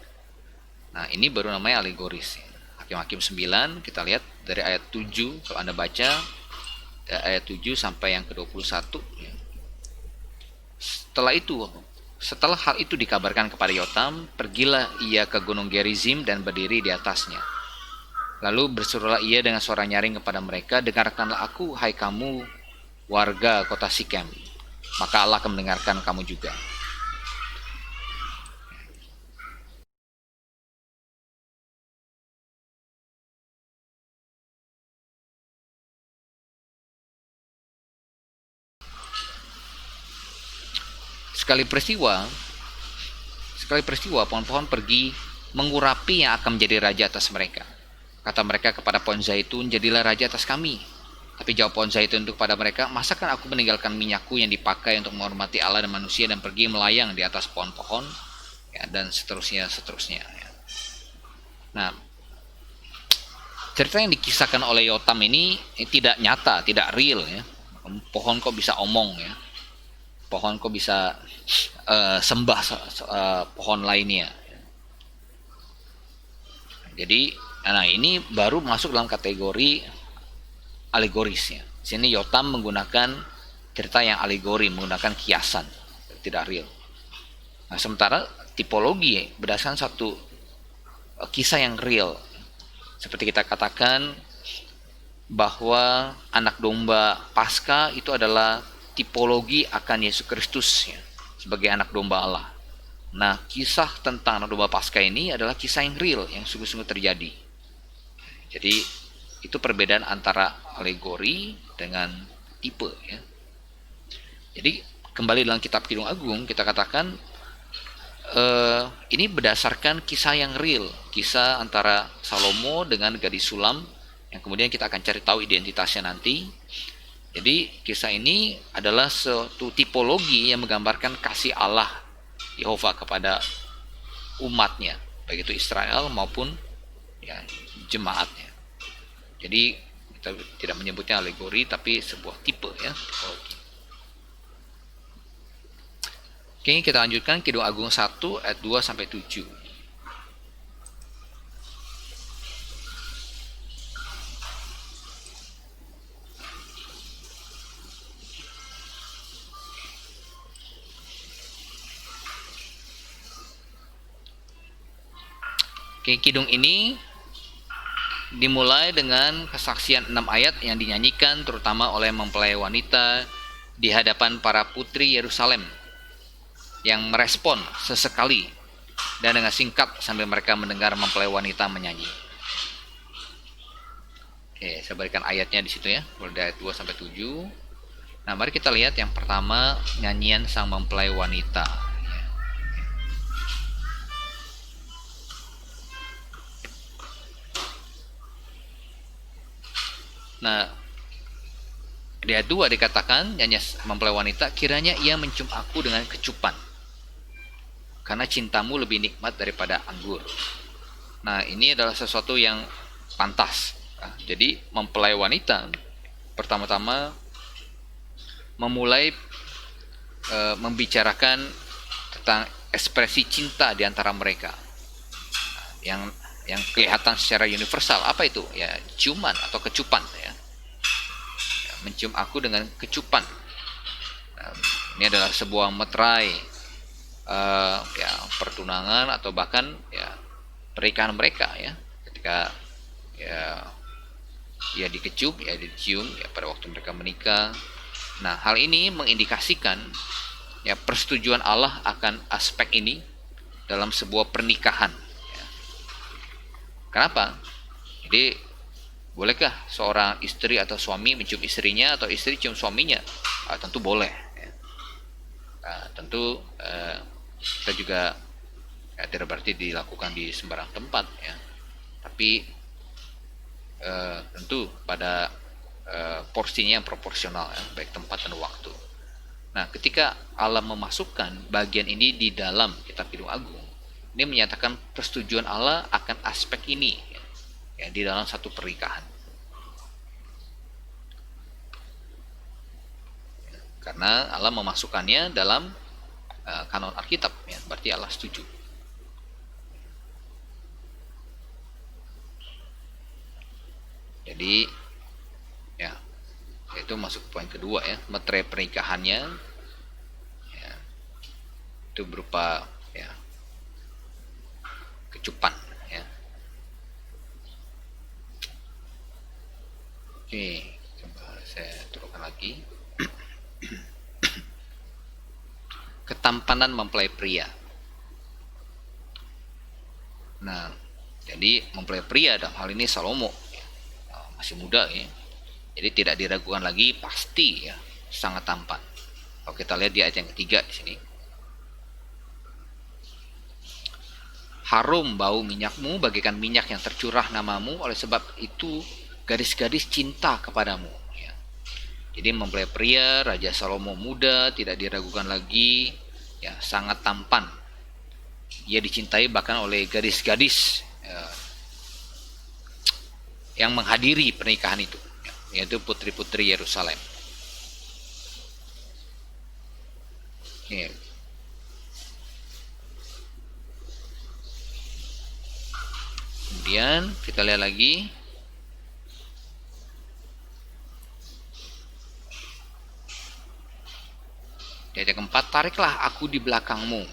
Nah, ini baru namanya alegoris ya. Hakim-Hakim 9, kita lihat dari ayat 7, kalau Anda baca ayat 7 sampai yang ke-21 ya. Setelah hal itu dikabarkan kepada Yotam, pergilah ia ke gunung Gerizim dan berdiri di atasnya. Lalu berserulah ia dengan suara nyaring kepada mereka, dengarkanlah aku, hai kamu warga kota Sikem, maka Allah akan mendengarkan kamu juga. Sekali peristiwa pohon-pohon pergi mengurapi yang akan menjadi raja atas mereka. Kata mereka kepada pohon zaitun, jadilah raja atas kami. Tapi jawab pohon zaitun untuk kepada mereka, masakan aku meninggalkan minyakku yang dipakai untuk menghormati Allah dan manusia dan pergi melayang di atas pohon-pohon, ya, dan seterusnya. Ya. Nah, cerita yang dikisahkan oleh Yotam ini tidak nyata, tidak real ya. Pohon kok bisa omong ya. Pohon kok bisa sembah pohon lainnya. Jadi, nah ini baru masuk dalam kategori alegoris ya. Sini Yotam menggunakan cerita yang alegori, menggunakan kiasan, tidak real. Nah, sementara tipologi berdasarkan satu kisah yang real. Seperti kita katakan bahwa anak domba Paskah itu adalah tipologi akan Yesus Kristus ya, sebagai anak domba Allah. Nah, kisah tentang anak domba Paskah ini adalah kisah yang real, yang sungguh-sungguh terjadi. Jadi, itu perbedaan antara alegori dengan tipe ya. Jadi, kembali dalam kitab Kidung Agung, kita katakan ini berdasarkan kisah yang real, kisah antara Salomo dengan gadis sulam, yang kemudian kita akan cari tahu identitasnya nanti. Jadi kisah ini adalah suatu tipologi yang menggambarkan kasih Allah Yehova kepada umatnya, baik itu Israel maupun ya, jemaatnya. Jadi kita tidak menyebutnya alegori, tapi sebuah tipe ya, tipologi. Oke, kita lanjutkan Kidung Agung 1 ayat 2 sampai 7. Oke, kidung ini dimulai dengan kesaksian 6 ayat yang dinyanyikan terutama oleh mempelai wanita di hadapan para putri Yerusalem yang merespon sesekali dan dengan singkat sambil mereka mendengar mempelai wanita menyanyi. Oke, saya berikan ayatnya di situ ya, mulai ayat 2 sampai 7. Nah, mari kita lihat yang pertama, nyanyian sang mempelai wanita. Nah, di ayat 2 dikatakan, nyanyian mempelai wanita, kiranya ia mencium aku dengan kecupan, karena cintamu lebih nikmat daripada anggur. Nah, ini adalah sesuatu yang pantas. Nah, jadi mempelai wanita pertama-tama memulai membicarakan tentang ekspresi cinta di antara mereka. Nah, yang kelihatan secara universal apa itu? Ya, ciuman atau kecupan ya. Mencium aku dengan kecupan. Nah, ini adalah sebuah meterai ya, pertunangan atau bahkan ya pernikahan mereka ya, ketika ya dikecup ya dicium ya pada waktu mereka menikah. Nah, hal ini mengindikasikan ya persetujuan Allah akan aspek ini dalam sebuah pernikahan ya. Kenapa? Jadi bolehkah seorang istri atau suami mencium istrinya atau istri cium suaminya? Tentu boleh ya. Tentu kita juga ya, tidak berarti dilakukan di sembarang tempat ya, tapi tentu pada porsinya yang proporsional ya, baik tempat dan waktu. Nah, ketika Allah memasukkan bagian ini di dalam kitab Kidung Agung, ini menyatakan persetujuan Allah akan aspek ini ya, di dalam satu pernikahan. Karena Allah memasukkannya dalam kanon Alkitab ya, berarti Allah setuju. Jadi ya, itu masuk poin kedua ya, materai pernikahannya ya, itu berupa ya kecupan ya. Oke, coba saya turunkan lagi. Ketampanan mempelai pria. Nah, jadi mempelai pria dalam hal ini Salomo masih muda ya. Jadi tidak diragukan lagi, pasti ya sangat tampan. Kalau kita lihat di ayat yang ketiga di sini. Harum bau minyakmu bagaikan minyak yang tercurah namamu, oleh sebab itu gadis-gadis cinta kepadamu. Ya. Jadi mempelai pria Raja Salomo muda, tidak diragukan lagi, ya sangat tampan. Ia dicintai bahkan oleh gadis-gadis ya, yang menghadiri pernikahan itu, ya, yaitu putri-putri Yerusalem. Ya. Kemudian kita lihat lagi di ayat keempat, tariklah aku di belakangmu,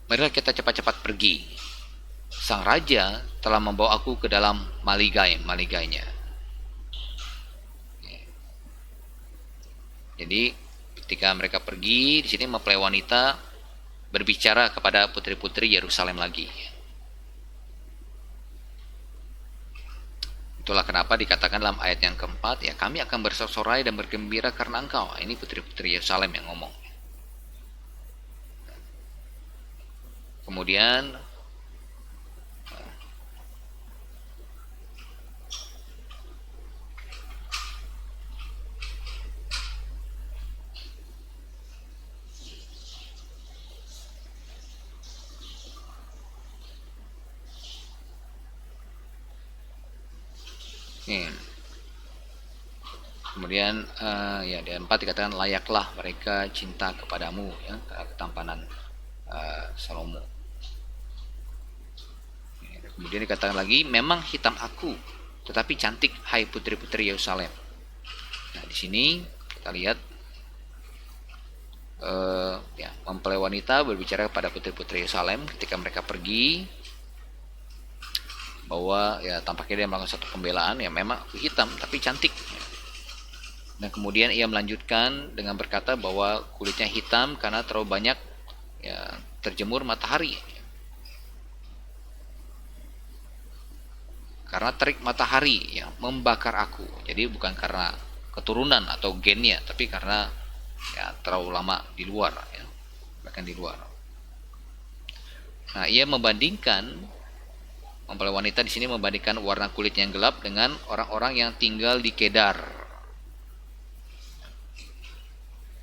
marilah kita cepat-cepat pergi. Sang raja telah membawa aku ke dalam maligainya. Jadi ketika mereka pergi, di sini mempelai wanita berbicara kepada putri-putri Yerusalem lagi. Itulah kenapa dikatakan dalam ayat yang keempat, ya kami akan bersorak-sorai dan bergembira karena engkau. Ini putri-putri Yerusalem yang ngomong. Kemudian kemudian ya di 4 dikatakan layaklah mereka cinta kepadamu ya, ketampanan Salomo. Kemudian dikatakan lagi, memang hitam aku tetapi cantik hai putri-putri Yerusalem. Nah di sini kita lihat ya mempelai wanita berbicara kepada putri-putri Yerusalem ketika mereka pergi, bahwa ya tampaknya dia melakukan satu pembelaan, ya memang aku hitam tapi cantik. Dan kemudian ia melanjutkan dengan berkata bahwa kulitnya hitam karena terlalu banyak ya terjemur matahari. Karena terik matahari yang membakar aku. Jadi bukan karena keturunan atau gennya, tapi karena ya terlalu lama di luar ya, bahkan di luar. Nah, ia membandingkan, mempelai wanita di sini membandingkan warna kulitnya yang gelap dengan orang-orang yang tinggal di Kedar.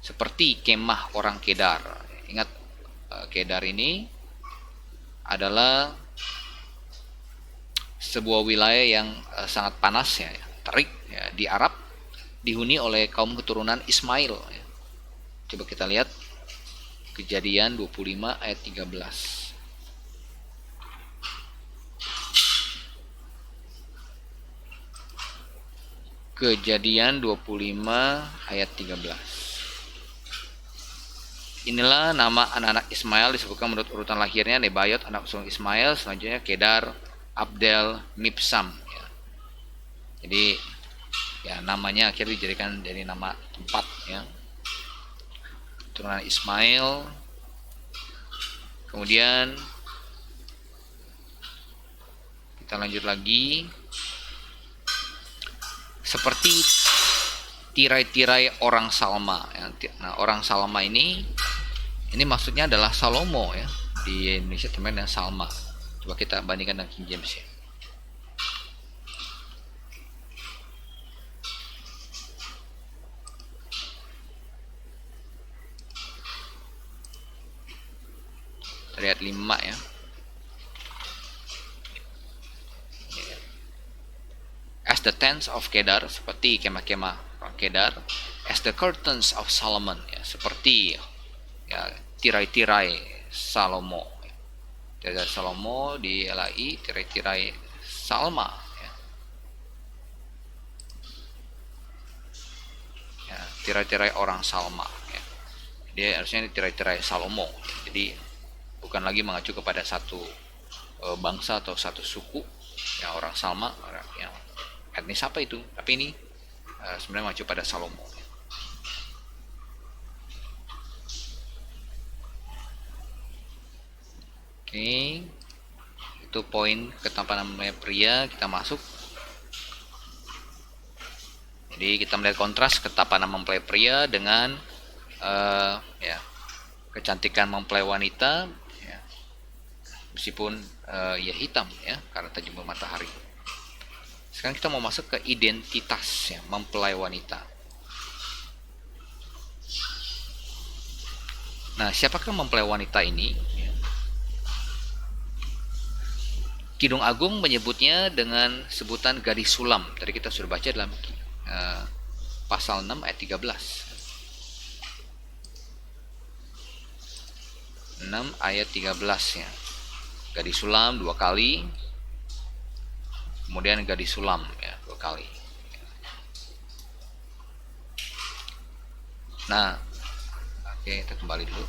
Seperti kemah orang Kedar. Ingat, Kedar ini adalah sebuah wilayah yang sangat panas ya, terik ya, di Arab, dihuni oleh kaum keturunan Ismail ya. Coba kita lihat Kejadian 25 ayat 13. Kejadian 25 ayat 13. Inilah nama anak-anak Ismail disebutkan menurut urutan lahirnya: Nebayot anak sulung Ismail, selanjutnya Kedar, Abdel, Mibsam ya. Jadi ya namanya akhirnya dijadikan dari nama tempat ya, keturunan Ismail. Kemudian kita lanjut lagi, seperti tirai-tirai orang Salma ya. Nah orang Salma ini maksudnya adalah Salomo ya, di Indonesia teman dengan Salma. Coba kita bandingkan dengan King James ya. Ayat 5 ya. As the tents of Kedar, seperti kemah-kemah orang Kedar. As the curtains of Solomon ya, seperti ya tirai-tirai Salomo. Tirai Salomo di LAI, tirai-tirai Salma ya. tirai-tirai orang Salma ya. Dia harusnya tirai-tirai Salomo. Jadi bukan lagi mengacu kepada satu bangsa atau satu suku ya, orang Salma, orang yang etnis apa itu, tapi ini sebenarnya mengacu pada Salomo. Oke, itu poin ketampanan mempelai pria. Kita masuk. Jadi kita melihat kontras ketampanan mempelai pria dengan ya, kecantikan mempelai wanita ya, meskipun ya hitam ya karena terjemur matahari. Sekarang kita mau masuk ke identitas ya, mempelai wanita. Nah, siapakah mempelai wanita ini? Kidung Agung menyebutnya dengan sebutan gadis sulam. Tadi kita sudah baca dalam pasal 6 ayat 13. 6 ayat 13 ya. Gadis sulam 2 kali. Kemudian gadis sulam ya 2 kali. Nah, oke, kita kembali dulu.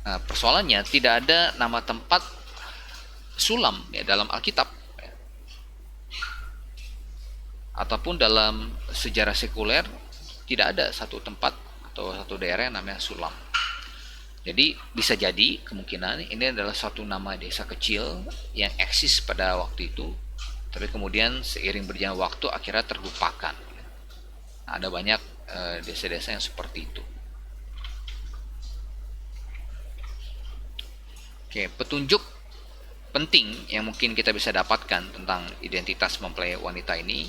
Nah, persoalannya tidak ada nama tempat sulam ya dalam Alkitab ya. Ataupun dalam sejarah sekuler tidak ada satu tempat atau satu daerah yang namanya Sulam. Jadi bisa jadi kemungkinan ini adalah suatu nama desa kecil yang eksis pada waktu itu, tapi kemudian seiring berjalan waktu akhirnya terlupakan. Nah, ada banyak desa-desa yang seperti itu. Oke, petunjuk penting yang mungkin kita bisa dapatkan tentang identitas mempelai wanita ini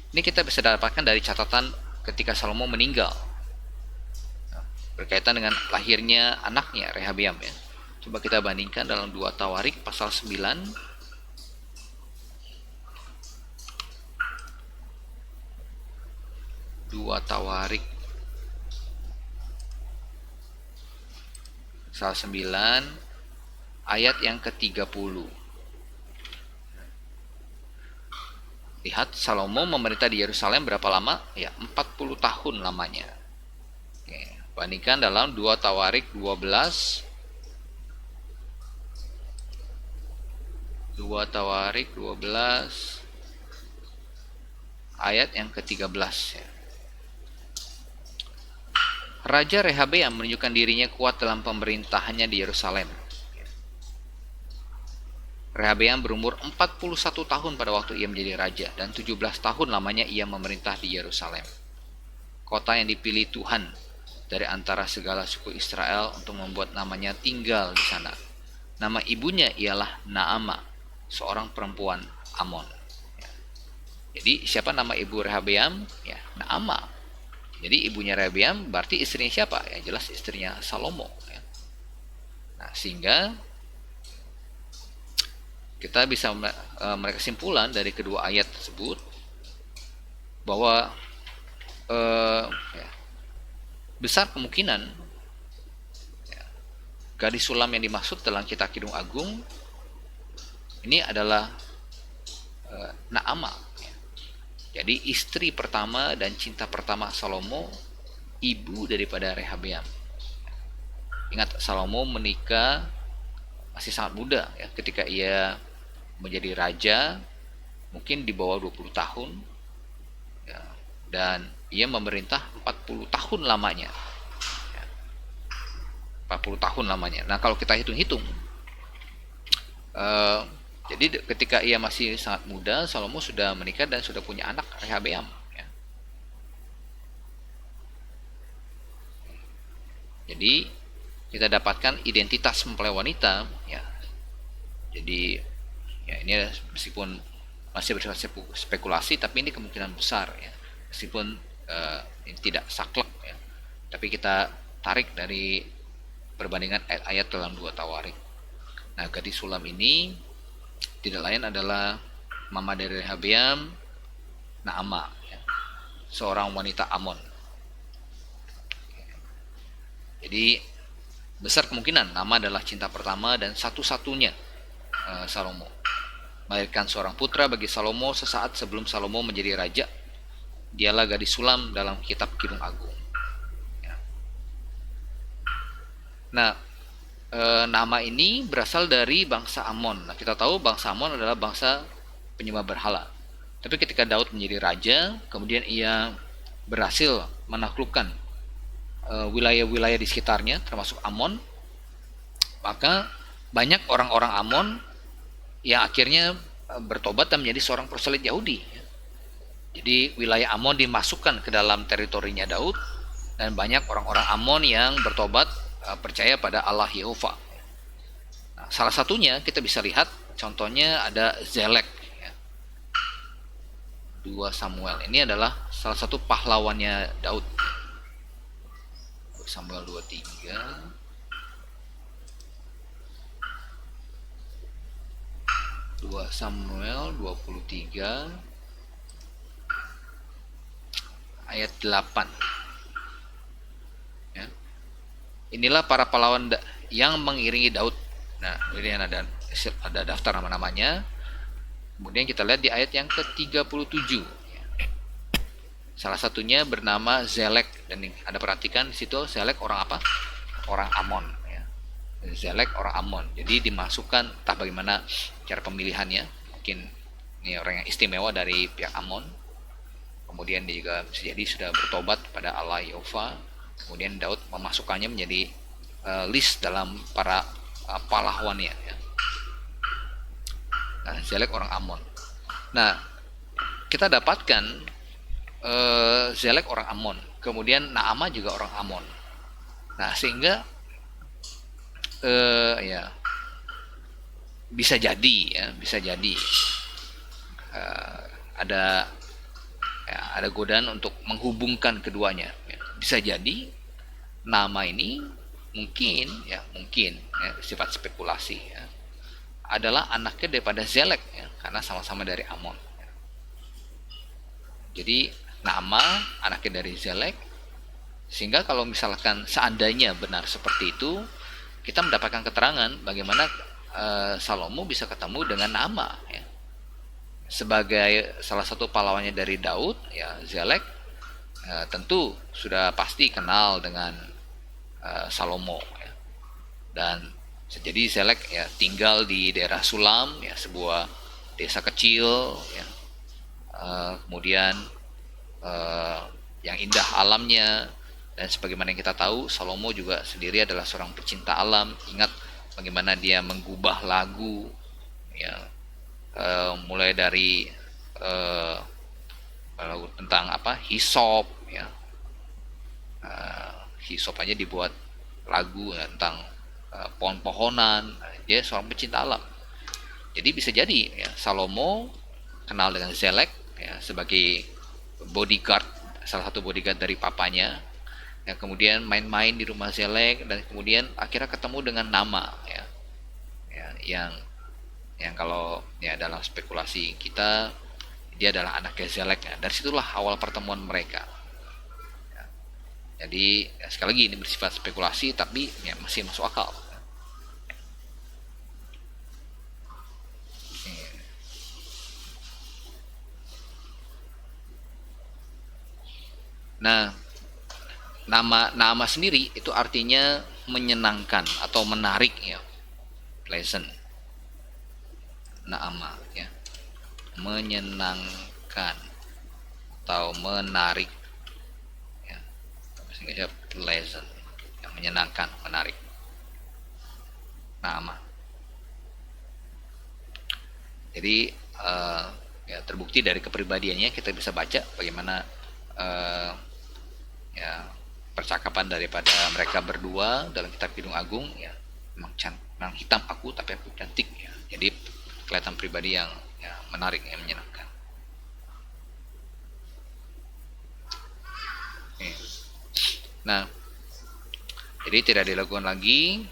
kita bisa dapatkan dari catatan ketika Salomo meninggal berkaitan dengan lahirnya anaknya Rehabeam ya. Coba kita bandingkan dalam 2 Tawarik pasal 9 2 Tawarik pasal 9 ayat yang ke-30. Lihat, Salomo memerintah di Yerusalem berapa lama? Ya, 40 tahun lamanya. Oke, bandingkan dalam 2 Tawarik 12. 2 Tawarik 12 ayat yang ke-13 ya. Raja Rehabeam menunjukkan dirinya kuat dalam pemerintahannya di Yerusalem. Rehabeam berumur 41 tahun pada waktu ia menjadi raja dan 17 tahun lamanya ia memerintah di Yerusalem, kota yang dipilih Tuhan dari antara segala suku Israel untuk membuat namanya tinggal di sana. Nama ibunya ialah Naama, seorang perempuan Amon. Jadi siapa nama ibu Rehabeam? Ya, Naama. Jadi ibunya Rehabeam berarti istrinya siapa? Ya jelas istrinya Salomo ya. Nah, sehingga kita bisa mereka kesimpulan dari kedua ayat tersebut bahwa ya, besar kemungkinan ya, gadis sulam yang dimaksud dalam kitab Kidung Agung ini adalah Naama ya. Jadi istri pertama dan cinta pertama Salomo, ibu daripada Rehabeam. Ingat, Salomo menikah masih sangat muda ya, ketika ia menjadi raja, mungkin di bawah 20 tahun ya, dan ia memerintah 40 tahun lamanya ya, 40 tahun lamanya. Nah, kalau kita hitung-hitung jadi ketika ia masih sangat muda, Salomo sudah menikah dan sudah punya anak Rehabeam ya. Jadi kita dapatkan identitas mempelai wanita ya. Jadi ya ini meskipun masih bersifat spekulasi, tapi ini kemungkinan besar ya, meskipun ini tidak saklek ya, tapi kita tarik dari perbandingan ayat-ayat dalam 2 Tawarik. Nah, gadis sulam ini tidak lain adalah mama dari Rehabeam, Naama ya, seorang wanita Amon. Jadi besar kemungkinan nama adalah cinta pertama dan satu-satunya Salomo. Melahirkan seorang putra bagi Salomo sesaat sebelum Salomo menjadi raja Dialah gadis sulam dalam kitab Kidung Agung. Ya. Nah, nama ini berasal dari bangsa Amon. Nah, kita tahu bangsa Amon adalah bangsa penyembah berhala. Tapi ketika Daud menjadi raja, kemudian ia berhasil menaklukkan wilayah-wilayah di sekitarnya, termasuk Amon, maka banyak orang-orang Amon yang akhirnya bertobat dan menjadi seorang proselyt Yahudi. Jadi wilayah Amon dimasukkan ke dalam teritorinya Daud, dan banyak orang-orang Amon yang bertobat percaya pada Allah Yehova. Nah, salah satunya kita bisa lihat contohnya ada Zelek. 2 Samuel ini adalah salah satu pahlawannya Daud. Samuel 23. 2 Samuel 23 ayat 8. Ya. Inilah para pahlawan yang mengiringi Daud. Nah, ini ada daftar nama-namanya. Kemudian kita lihat di ayat yang ke-37. Salah satunya bernama Zelek, dan Anda perhatikan di situ Zelek orang apa? Orang Amon, ya. Zelek orang Amon. Jadi dimasukkan, entah bagaimana cara pemilihannya. Mungkin ini orang yang istimewa dari pihak Amon. Kemudian dia juga bisa jadi sudah bertobat pada Allah Yehova. Kemudian Daud memasukkannya menjadi list dalam para pahlawannya, ya. Nah, Zelek orang Amon. Nah, kita dapatkan Zelek orang Amon, kemudian Naama juga orang Amon. Nah, sehingga ya bisa jadi ada godaan untuk menghubungkan keduanya. Bisa jadi nama ini mungkin sifat spekulasi, ya, adalah anaknya daripada Zelek, ya, karena sama-sama dari Amon. Jadi nama anaknya dari Zelek, sehingga kalau misalkan seandainya benar seperti itu, kita mendapatkan keterangan bagaimana Salomo bisa ketemu dengan nama, ya. Sebagai salah satu pahlawannya dari Daud, ya, Zelek tentu sudah pasti kenal dengan Salomo, ya. Dan jadi Zelek, ya, tinggal di daerah Sulam, ya, sebuah desa kecil, ya. Kemudian yang indah alamnya, dan sebagaimana yang kita tahu, Salomo juga sendiri adalah seorang pecinta alam. Ingat bagaimana dia menggubah lagu, ya, mulai dari lagu tentang hisop, ya, hisop aja dibuat lagu, ya, tentang pohon-pohonan. Dia seorang pecinta alam. Jadi bisa jadi, ya, Salomo kenal dengan Zelek, ya, sebagai bodyguard, salah satu bodyguard dari papanya, ya, kemudian main-main di rumah Zelek, dan kemudian akhirnya ketemu dengan nama, ya, yang kalau, ya, dalam spekulasi kita dia adalah anaknya Zelek, ya. Dari situlah awal pertemuan mereka, ya. Jadi, ya, sekali lagi ini bersifat spekulasi, tapi, ya, masih masuk akal. Nah, nama sendiri itu artinya menyenangkan atau menarik, ya, pleasant. Naama, ya, menyenangkan atau menarik, ya, sehingga pleasant, yang menyenangkan, menarik. Nama. Jadi ya, terbukti dari kepribadiannya kita bisa baca bagaimana ya, percakapan daripada mereka berdua dalam kitab Kidung Agung, ya, memang hitam aku tapi aku cantik, ya. Jadi kelihatan pribadi yang, ya, menarik, yang menyenangkan. Nah, jadi tidak dilakukan lagi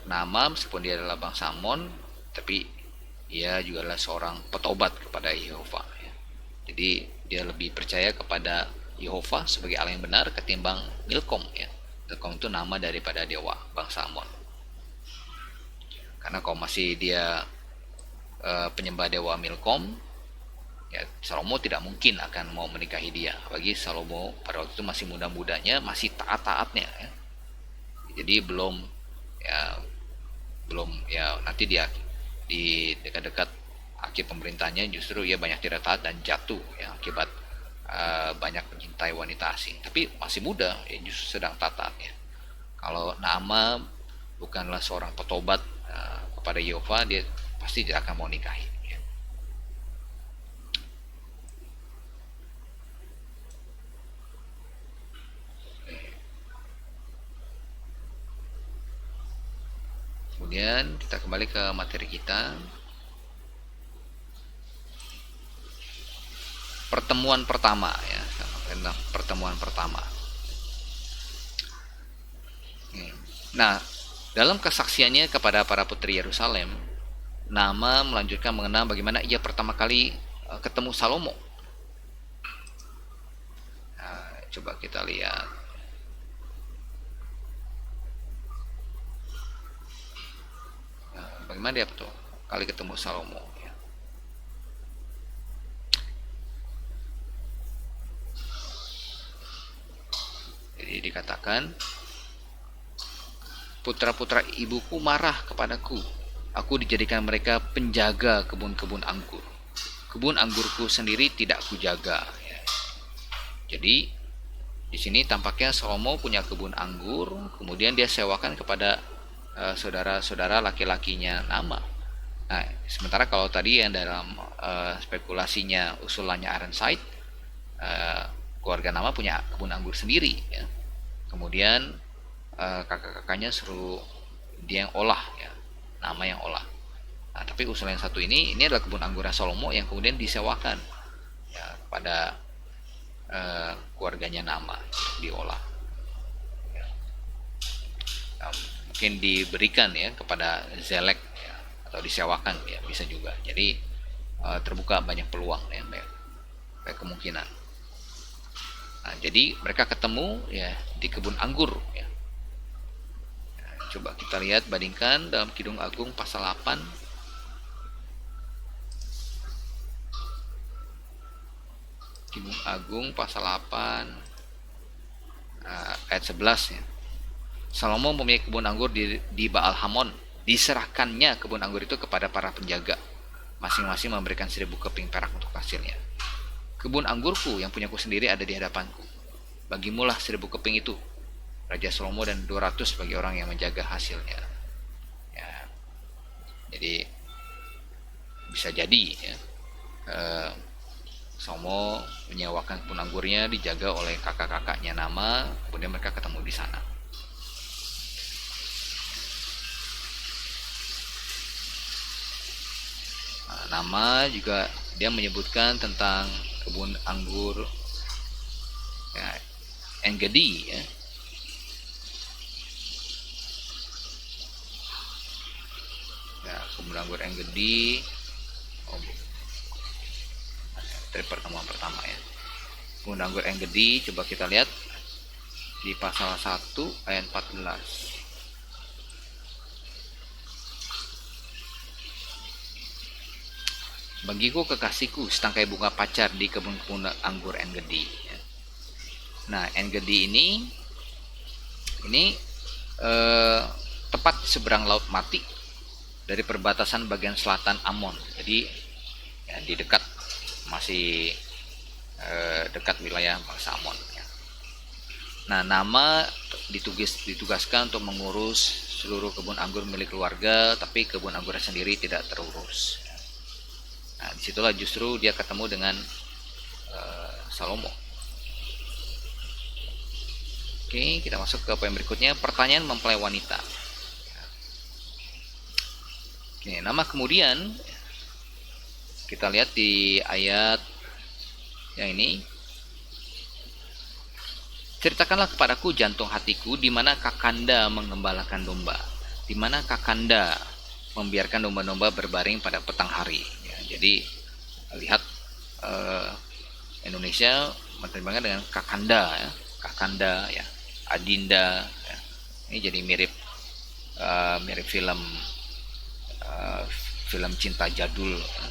nama, meskipun dia adalah bangsa Amon, tapi ia juga adalah seorang petobat kepada Yehova, ya. Jadi dia lebih percaya kepada Yehova sebagai Allah yang benar ketimbang Milkom, ya. Milkom itu nama daripada dewa bangsa Amon. Karena kalau masih dia penyembah dewa Milkom, Ya, Salomo tidak mungkin akan mau menikahi dia, apalagi Salomo pada waktu itu masih muda-mudanya, masih taat-taatnya ya. Jadi ya belum ya nanti dia di dekat-dekat akhir pemerintahnya justru ia banyak tidak taat dan jatuh ya akibat banyak mencintai wanita asing. Tapi masih muda ya justru sedang taat-taatnya. Kalau Naama bukanlah seorang petobat kepada Yehova, dia pasti tidak akan mau nikahi. Kemudian kita kembali ke materi kita. Pertemuan pertama ya, tentang pertemuan pertama. Nah, dalam kesaksiannya kepada para putri Yerusalem, Nama melanjutkan mengenal bagaimana ia pertama kali ketemu Salomo. Nah, coba kita lihat. Nah, bagaimana dia tuh kali ketemu Salomo. Jadi dikatakan, putra-putra ibuku marah kepadaku. Aku dijadikan mereka penjaga kebun-kebun anggur. Kebun anggurku sendiri tidak kujaga. Ya. Jadi di sini tampaknya Salomo punya kebun anggur, kemudian dia sewakan kepada saudara-saudara laki-lakinya Nama. Nah, sementara kalau tadi yang dalam spekulasinya usulannya Ironside, keluarga Nama punya kebun anggur sendiri. Ya. Kemudian kakak-kakaknya suruh dia yang olah ya, Nama yang olah. Nah, tapi usul yang satu ini adalah kebun anggur Salomo yang kemudian disewakan ya pada keluarganya Nama diolah. Ya. Nah, mungkin diberikan ya kepada Zelek ya, atau disewakan ya bisa juga. Jadi terbuka banyak peluang ya, banyak kemungkinan. Nah, jadi mereka ketemu ya di kebun anggur ya. Coba kita lihat, bandingkan dalam Kidung Agung pasal 8. Kidung Agung pasal 8 ayat 11 ya. Salomo mempunyai kebun anggur di Baal Hamon. Diserahkannya kebun anggur itu kepada para penjaga. Masing-masing memberikan 1000 keping perak untuk hasilnya. Kebun anggurku yang punyaku sendiri ada di hadapanku. Bagimulah 1000 keping itu, Raja Salomo, dan 200 bagi orang yang menjaga hasilnya. Ya. Jadi bisa jadi ya, Salomo menyewakan kebun anggurnya dijaga oleh kakak-kakaknya Nama, kemudian mereka ketemu di sana. Nah, Nama juga dia menyebutkan tentang kebun anggur ya, Engedi ya. Ya, kebun anggur Engedi dari pertemuan pertama ya. Kebun anggur Engedi, coba kita lihat di pasal 1 ayat 14. Bagiku kekasihku setangkai bunga pacar di kebun-kebun anggur Engedi. Nah, Engedi ini tepat seberang Laut Mati dari perbatasan bagian selatan Amon. Jadi ya, di dekat masih dekat wilayah bangsa Amon. Ya. Nah, Nama ditugaskan untuk mengurus seluruh kebun anggur milik keluarga, tapi kebun anggurnya sendiri tidak terurus. Nah, disitulah justru dia ketemu dengan Salomo. Oke, kita masuk ke poin berikutnya, pertanyaan mempelai wanita. Oke, Nama kemudian kita lihat di ayat yang ini, ceritakanlah kepadaku jantung hatiku, di mana Kakanda mengembalakan domba, di mana Kakanda membiarkan domba-domba berbaring pada petang hari. Ya, jadi lihat Indonesia menerjemahkan dengan Kakanda ya, Kakanda ya, Adinda ya. Ini jadi mirip film film cinta jadul ya.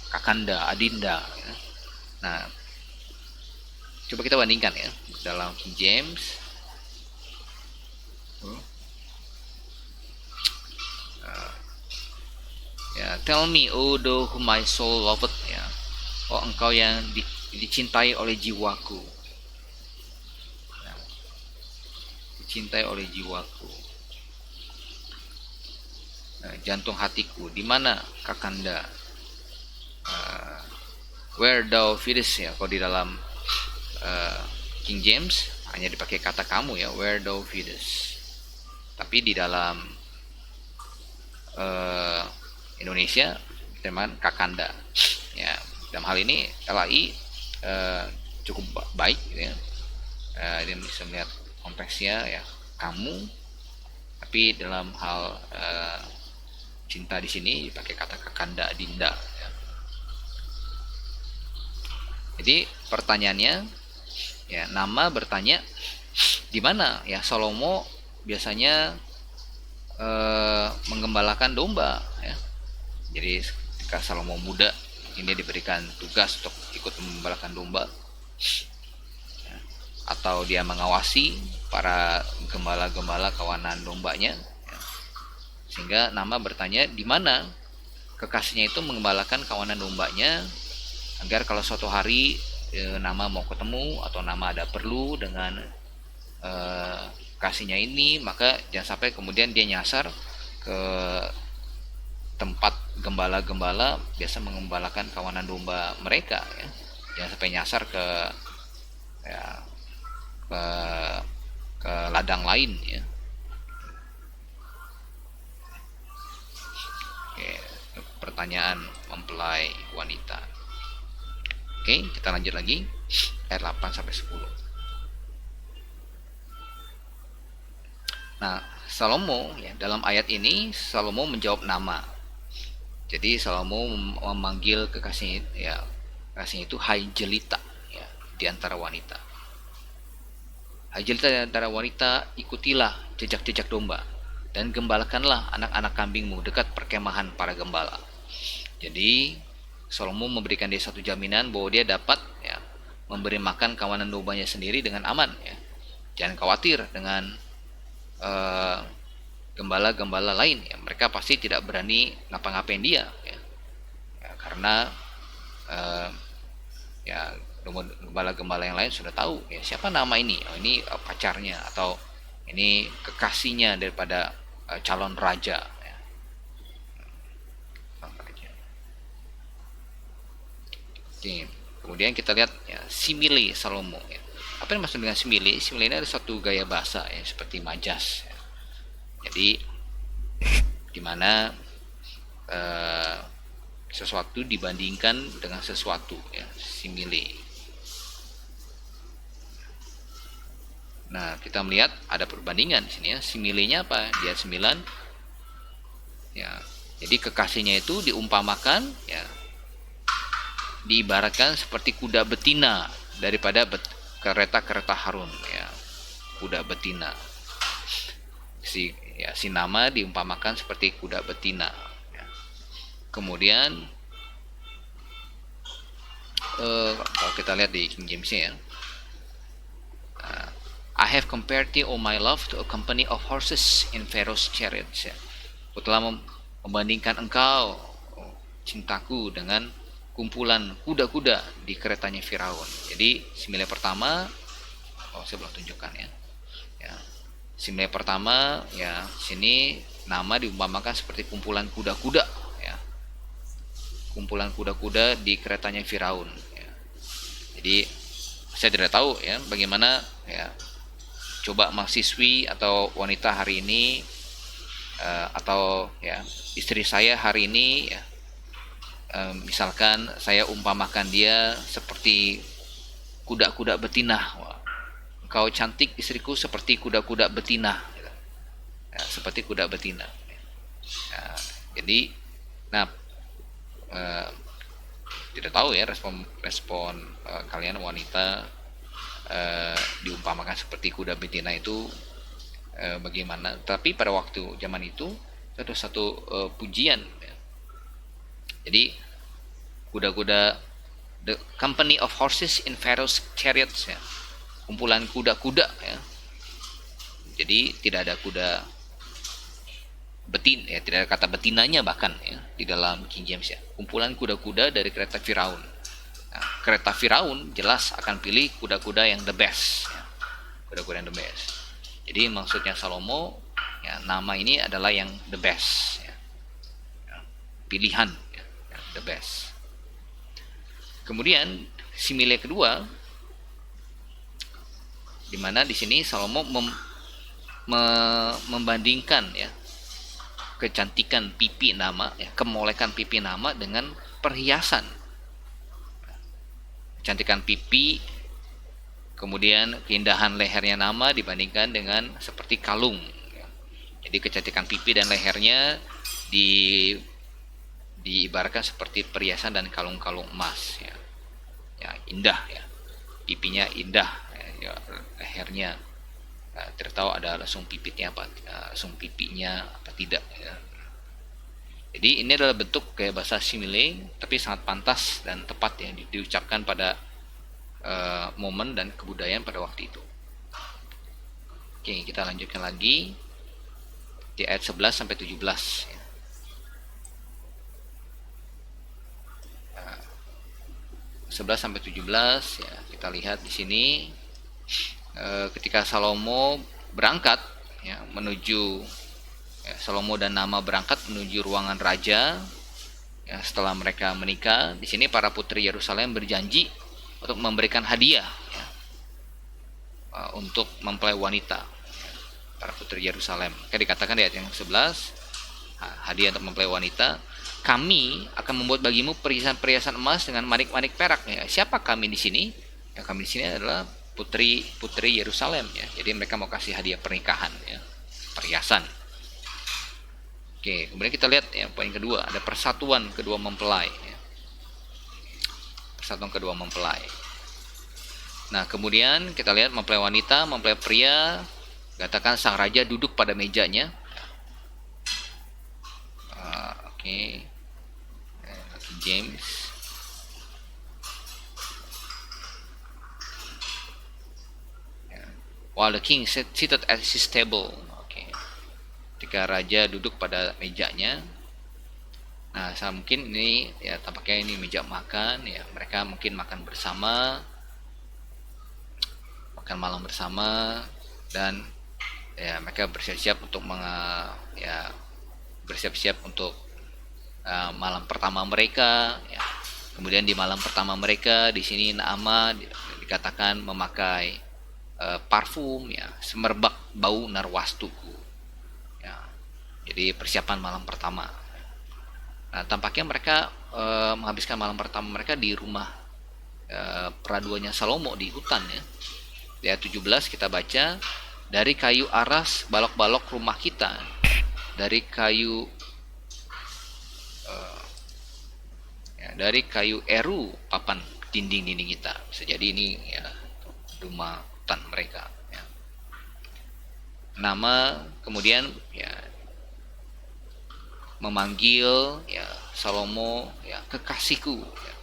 Kakanda, Adinda ya. Nah, coba kita bandingkan ya dalam King James. Ya, tell me, oh thou whom my soul loveth, ya. Oh engkau yang dicintai oleh jiwaku. Ya, dicintai oleh jiwaku. Jantung hatiku, di mana Kakanda? Where thou fidest, ya. Kalau di dalam King James hanya dipakai kata kamu ya, where thou fidest. Tapi di dalam Indonesia teman Kakanda. Ya, dalam hal ini LAI cukup baik ya. Dia bisa melihat konteksnya ya, kamu. Tapi dalam hal cinta di sini dipakai kata Kakanda, Dinda ya. Jadi pertanyaannya ya, nama bertanya di mana ya Salomo biasanya menggembalakan domba ya. Jadi ketika Salomo muda ini diberikan tugas untuk ikut menggembalakan domba ya, atau dia mengawasi para gembala-gembala kawanan dombanya ya. Sehingga nama bertanya di mana kekasihnya itu menggembalakan kawanan dombanya, agar kalau suatu hari nama mau ketemu atau nama ada perlu dengan kasihnya ini, maka jangan sampai kemudian dia nyasar ke tempat gembala-gembala biasa mengembalakan kawanan domba mereka ya. Jangan sampai nyasar ke ya, ke, ke ladang lain ya. Oke, pertanyaan mempelai wanita. Oke, kita lanjut lagi ayat 8 sampai 10. Nah, Salomo ya, dalam ayat ini Salomo menjawab nama. Jadi Salomo memanggil kekasih ya, kekasihnya itu Hai Jelita ya, di antara wanita. Hai Jelita di antara wanita, ikutilah jejak-jejak domba dan gembalakanlah anak-anak kambingmu dekat perkemahan para gembala. Jadi Salomo memberikan dia satu jaminan bahwa dia dapat ya, memberi makan kawanan dombanya sendiri dengan aman ya. Jangan khawatir dengan gembala-gembala lain ya, mereka pasti tidak berani ngapa-ngapain dia ya. Ya, karena ya gembala-gembala yang lain sudah tahu ya siapa nama ini, oh, ini pacarnya atau ini kekasihnya daripada calon raja ya. Oke, kemudian kita lihat ya, simile Salomo ya. Apa yang maksud dengan simile? Simile ini ada satu gaya bahasa ya, seperti majas ya. Jadi dimana sesuatu dibandingkan dengan sesuatu ya, simile. Nah, kita melihat ada perbandingan di sini ya. Similenya apa? Di ayat 9 ya. Jadi kekasihnya itu diumpamakan ya, diibaratkan seperti kuda betina daripada kereta-kereta Harun ya, kuda betina. Si nama diumpamakan seperti kuda betina ya. Kemudian kalau kita lihat di King James ya, I have compared thee, O my love, to a company of horses in Pharaoh's chariots ya. Aku telah membandingkan engkau, cintaku, dengan kumpulan kuda-kuda di keretanya Firaun. Jadi simile pertama, saya belum tunjukkan ya. Ya, simile pertama ya, sini nama diumpamakan seperti kumpulan kuda-kuda ya, kumpulan kuda-kuda di keretanya Firaun ya. Jadi saya tidak tahu ya bagaimana ya, coba mahasiswi atau wanita hari ini atau ya istri saya hari ini ya, misalkan saya umpamakan dia seperti kuda-kuda betina. Wah, engkau cantik istriku seperti kuda-kuda betina ya, seperti kuda betina ya. Jadi nah tidak tahu ya respon kalian wanita diumpamakan seperti kuda betina itu bagaimana. Tapi pada waktu zaman itu ada satu pujian ya. Jadi kuda-kuda the company of horses in Pharaoh's chariots, ya, kumpulan kuda-kuda, ya. Jadi tidak ada kuda betin, ya, tidak ada kata betinanya bahkan, ya, di dalam King James, ya. Kumpulan kuda-kuda dari kereta Firaun. Nah, kereta Firaun jelas akan pilih kuda-kuda yang the best, ya. Kuda-kuda yang the best. Jadi maksudnya Salomo, ya, nama ini adalah yang the best, ya. Pilihan, ya, the best. Kemudian simile kedua, di mana di sini Salomo membandingkan, ya, kecantikan pipi nama, ya, kemolekan pipi nama dengan perhiasan. Kecantikan pipi, kemudian keindahan lehernya nama dibandingkan dengan seperti kalung, ya. Jadi kecantikan pipi dan lehernya diibaratkan seperti perhiasan dan kalung-kalung emas, ya. Ya, indah, ya, pipinya indah, ya, lehernya, ya, tidak tahu ada lesung pipinya apa tidak, ya. Jadi ini adalah bentuk gaya bahasa simile, tapi sangat pantas dan tepat, ya, diucapkan pada momen dan kebudayaan pada waktu itu. Oke, kita lanjutkan lagi di ayat 11 sampai 17, ya. 11 sampai 17, ya, kita lihat di sini, ketika Salomo berangkat, ya, menuju, ya, Salomo dan Naamah berangkat menuju ruangan raja, ya, setelah mereka menikah. Di sini para putri Yerusalem berjanji untuk memberikan hadiah, ya, untuk mempelai wanita, ya, para putri Yerusalem. Kayak dikatakan di ayat yang 11, hadiah untuk mempelai wanita. Kami akan membuat bagimu perhiasan-perhiasan emas dengan manik-manik perak, ya. Siapa kami di sini? Ya, kami di sini adalah putri Yerusalem, ya. Jadi mereka mau kasih hadiah pernikahan, ya, perhiasan. Oke, kemudian kita lihat, ya, poin kedua, ada persatuan kedua mempelai, ya. Persatuan kedua mempelai. Nah, kemudian kita lihat mempelai wanita, mempelai pria. Katakan sang raja duduk pada mejanya. Oke. James. While the king seated at his table. Oke. Ketika raja duduk pada mejanya. Nah, mungkin ini, ya, tampaknya ini meja makan, ya. Mereka mungkin makan bersama, makan malam bersama, dan, ya, mereka bersiap-siap untuk bersiap-siap untuk malam pertama mereka, ya. Kemudian di malam pertama mereka di sini Naamah dikatakan memakai parfum, ya, semerbak bau narwastuku, ya. Jadi persiapan malam pertama. Nah, tampaknya mereka menghabiskan malam pertama mereka di rumah peraduannya Salomo di hutan, ya. Di ayat 17 kita baca, dari kayu aras balok-balok rumah kita, dari kayu eru papan dinding-dinding kita. Bisa jadi ini, ya, rumah hutan mereka, ya. Nama kemudian, ya, memanggil, ya, Salomo, ya, kekasihku, ya.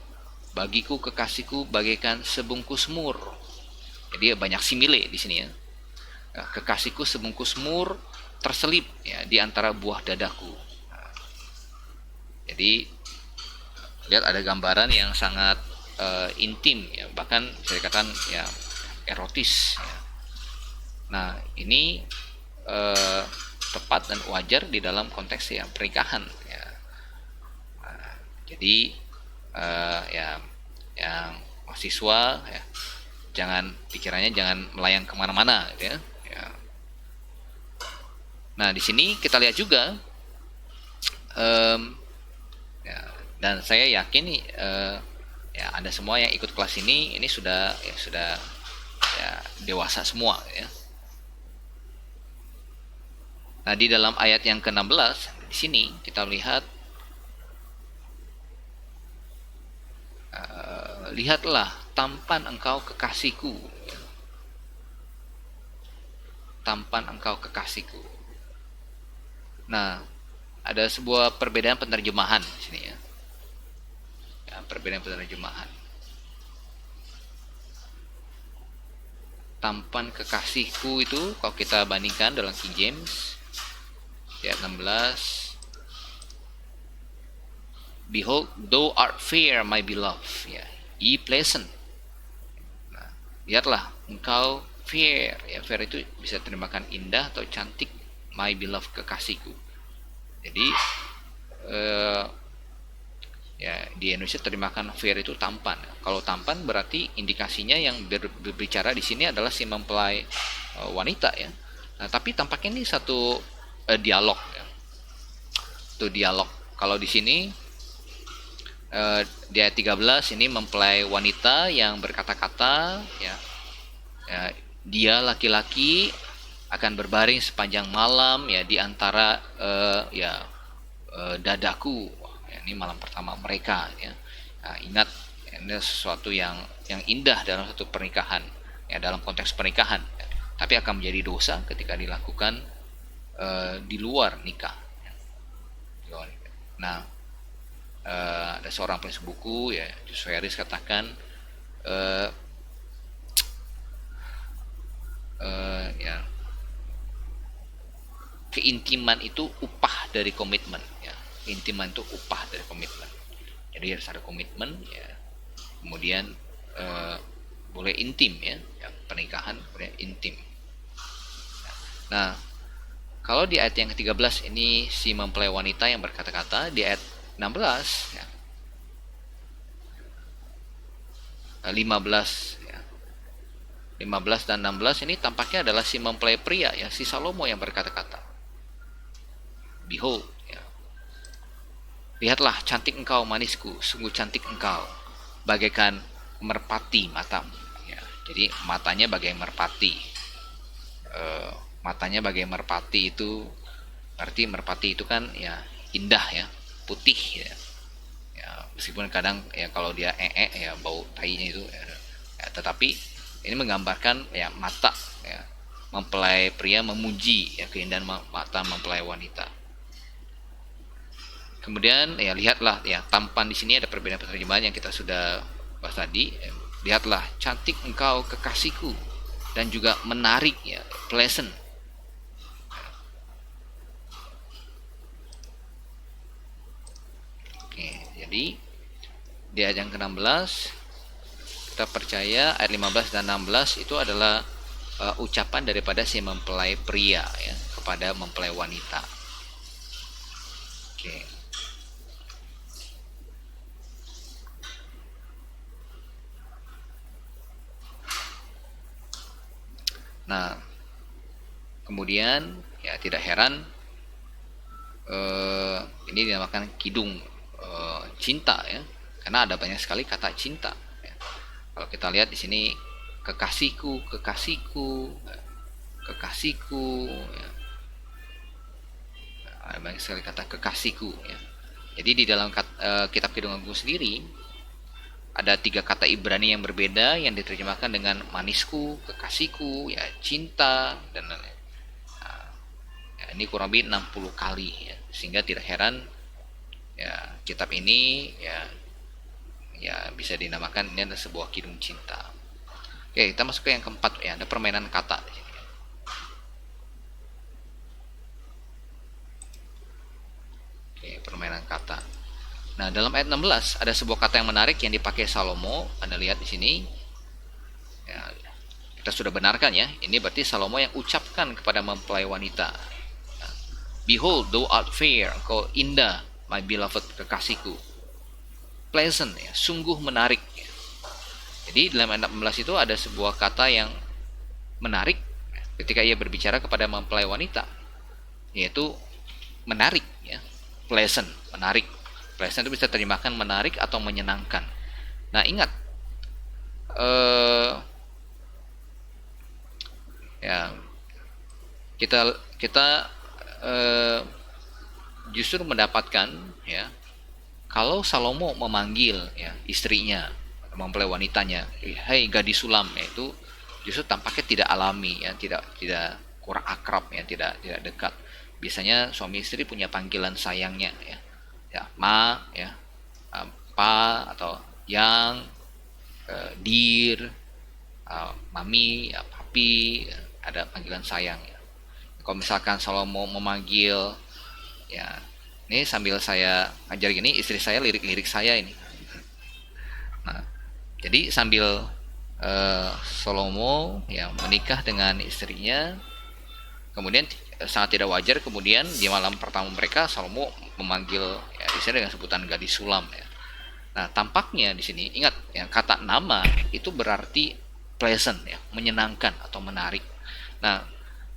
Bagiku kekasihku bagaikan sebungkus mur. Jadi banyak simile di sini, ya. Kekasihku sebungkus mur terselip, ya, di antara buah dadaku. Nah, jadi lihat ada gambaran yang sangat intim, ya, bahkan bisa dikatakan, ya, erotis, ya. Nah, ini tepat dan wajar di dalam konteks, ya, pernikahan, ya. Nah, jadi ya, yang mahasiswa, ya, pikirannya jangan melayang kemana-mana, gitu, ya. Ya. Nah, di sini kita lihat juga, ya, dan saya yakin nih, ya, Anda semua yang ikut kelas ini sudah ya, dewasa semua, ya. Nah, di dalam ayat yang ke-16 di sini kita lihat, lihatlah tampan engkau kekasihku, ya. Tampan engkau kekasihku. Nah, ada sebuah perbedaan penerjemahan di sini, ya. Perbedaan penerjemahan. tampan kekasihku itu kalau kita bandingkan dalam King James ayat 16, behold thou art fair my beloved, ya, ye pleasant. Nah, lihatlah engkau fair, ya, fair itu bisa terjemahkan indah atau cantik, my beloved kekasihku. Jadi ya di Indonesia terjemahkan fair itu tampan. Kalau tampan berarti indikasinya yang berbicara di sini adalah si mempelai wanita, ya. Nah, tapi tampaknya ini satu dialog, ya. Itu dialog. Kalau di sini di ayat 13 ini mempelai wanita yang berkata-kata, ya, ya, dia laki-laki akan berbaring sepanjang malam, ya, di antara dadaku. Ini malam pertama mereka, ya. Nah, ingat, ini sesuatu yang indah dalam satu pernikahan, ya, dalam konteks pernikahan, ya. Tapi akan menjadi dosa ketika dilakukan di luar nikah, ya. Nah, ada seorang penulis buku, ya, Joshua Harris, katakan ya, keintiman itu upah dari komitmen, ya. Intiman itu upah dari komitmen. Jadi harus ada komitmen, ya. Kemudian boleh intim, ya, pernikahan boleh intim. Nah, kalau di ayat yang ke-13 ini si mempelai wanita yang berkata-kata, di ayat 16, ya, 15, ya, 15 dan 16 ini tampaknya adalah si mempelai pria, ya, si Salomo yang berkata-kata, behold, lihatlah cantik engkau manisku, sungguh cantik engkau, bagaikan merpati matamu, ya. Jadi matanya bagai merpati. Matanya bagai merpati itu berarti merpati itu kan, ya, indah, ya, putih, ya. Ya, meskipun kadang, ya, kalau dia ya, bau tainya itu, ya, tetapi ini menggambarkan, ya, mata, ya, mempelai pria memuji, ya, keindahan mata mempelai wanita. Kemudian, ya, lihatlah, ya, tampan di sini ada perbedaan penerjemahan yang kita sudah bahas tadi. Lihatlah cantik engkau kekasihku dan juga menarik, ya, pleasant. Oke, jadi di ayat yang ke-16 kita percaya ayat 15 dan 16 itu adalah ucapan daripada si mempelai pria, ya, kepada mempelai wanita. Oke. Nah, kemudian, ya, tidak heran ini dinamakan kidung cinta, ya, karena ada banyak sekali kata cinta, ya. Kalau kita lihat di sini kekasihku, kekasihku, kekasihku, ya. Ada banyak sekali kata kekasihku, ya. Jadi di dalam kitab Kidung Agung sendiri ada 3 kata Ibrani yang berbeda yang diterjemahkan dengan manisku, kekasihku, ya, cinta, dan lain-lain. Nah, ya, ini kurang lebih 60 kali, ya, sehingga tidak heran, ya, kitab ini, ya bisa dinamakan ini adalah sebuah kidung cinta. Oke, kita masuk ke yang keempat, ya, ada permainan kata di sini. Oke, permainan kata. Nah, dalam ayat 16 ada sebuah kata yang menarik yang dipakai Salomo. Anda lihat di sini. Ya, kita sudah benarkan, ya. Ini berarti Salomo yang ucapkan kepada mempelai wanita. Ya, behold, thou art fair, engkau indah, my beloved kekasihku. Pleasant, ya, sungguh menarik. Ya. Jadi dalam ayat 16 itu ada sebuah kata yang menarik, ya, ketika ia berbicara kepada mempelai wanita, yaitu menarik, ya. Pleasant, menarik. Pleasant itu bisa terjemahkan menarik atau menyenangkan. Nah, ingat, ya, kita justru mendapatkan, ya, kalau Salomo memanggil, ya, istrinya, mempelai wanitanya, hai gadis sulam, itu justru tampaknya tidak alami, ya, tidak kurang akrab, ya, tidak dekat. Biasanya suami istri punya panggilan sayangnya, ya. Ya, ma, ya, pa, atau yang, dir, mami, ya, tapi ada panggilan sayang ya. Kalau misalkan Salomo memanggil ya, ini sambil saya ngajar gini, istri saya lirik-lirik saya ini. Nah, jadi sambil Salomo ya menikah dengan istrinya, kemudian sangat tidak wajar kemudian di malam pertama mereka Salomo memanggil ya, istrinya dengan sebutan gadis sulam ya. Nah, tampaknya di sini ingat ya, kata nama itu berarti pleasant ya, menyenangkan atau menarik. Nah,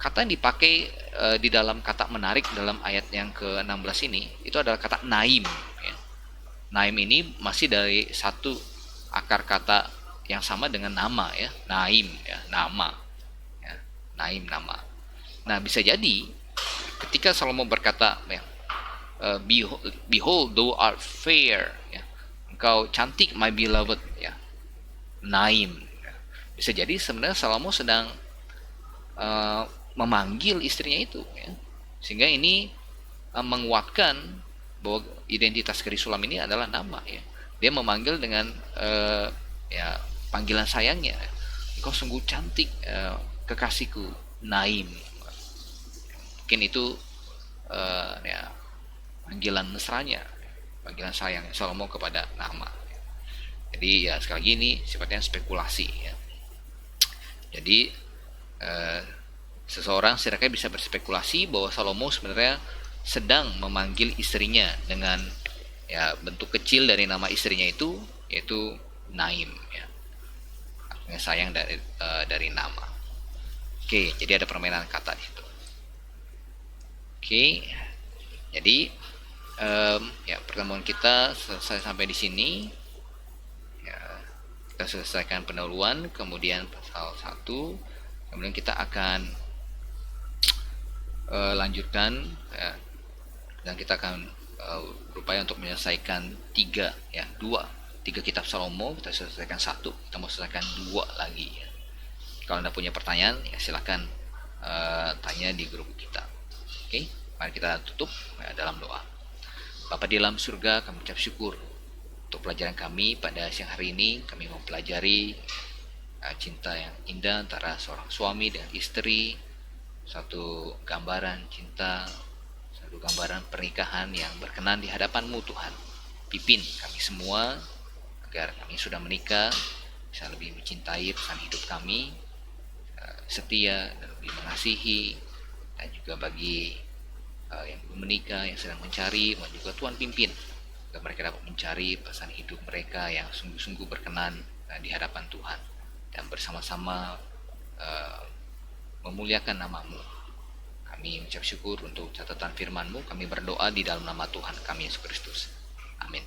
kata yang dipakai di dalam kata menarik dalam ayat yang ke-16 ini itu adalah kata naim ya. Naim ini masih dari satu akar kata yang sama dengan nama ya, naim ya, nama ya, naim nama. Nah, bisa jadi ketika Salomo berkata ya, behold thou art fair ya, engkau cantik my beloved ya, naim ya. Bisa jadi sebenarnya Salomo sedang memanggil istrinya itu ya. Sehingga ini menguatkan bahwa identitas gadis sulam ini adalah nama ya. Dia memanggil dengan ya panggilan sayangnya, engkau sungguh cantik kekasihku naim. Mungkin itu ya panggilan mesranya, panggilan sayang Salomo kepada nama. Jadi ya sekali lagi ini sifatnya spekulasi ya. Jadi seseorang setidaknya bisa berspekulasi bahwa Salomo sebenarnya sedang memanggil istrinya dengan ya bentuk kecil dari nama istrinya itu, yaitu Naim ya. Artinya sayang dari nama. Oke, jadi ada permainan kata di situ. Oke, jadi ya pertemuan kita selesai sampai di sini. Ya, kita selesaikan pendahuluan, kemudian pasal 1, kemudian kita akan lanjutkan ya, dan kita akan berupaya untuk menyelesaikan 3 kitab Salomo. Kita selesaikan 1, kita mau selesaikan 2 lagi ya. Kalau Anda punya pertanyaan ya silahkan tanya di grup kita. Oke, mari kita tutup ya, dalam doa. Bapa di dalam surga, kami ucap syukur untuk pelajaran kami pada siang hari ini. Kami mempelajari cinta yang indah antara seorang suami dan istri, satu gambaran cinta, satu gambaran pernikahan yang berkenan di hadapan-Mu Tuhan. Pimpin kami semua agar kami sudah menikah bisa lebih mencintai pasangan hidup kami, setia dan lebih mengasihi. Dan juga bagi yang belum menikah, yang sedang mencari, mohon juga Tuhan pimpin agar mereka dapat mencari pasangan hidup mereka yang sungguh-sungguh berkenan di hadapan Tuhan, dan bersama-sama memuliakan nama-Mu. Kami mengucap syukur untuk catatan firman-Mu. Kami berdoa di dalam nama Tuhan kami Yesus Kristus. Amin.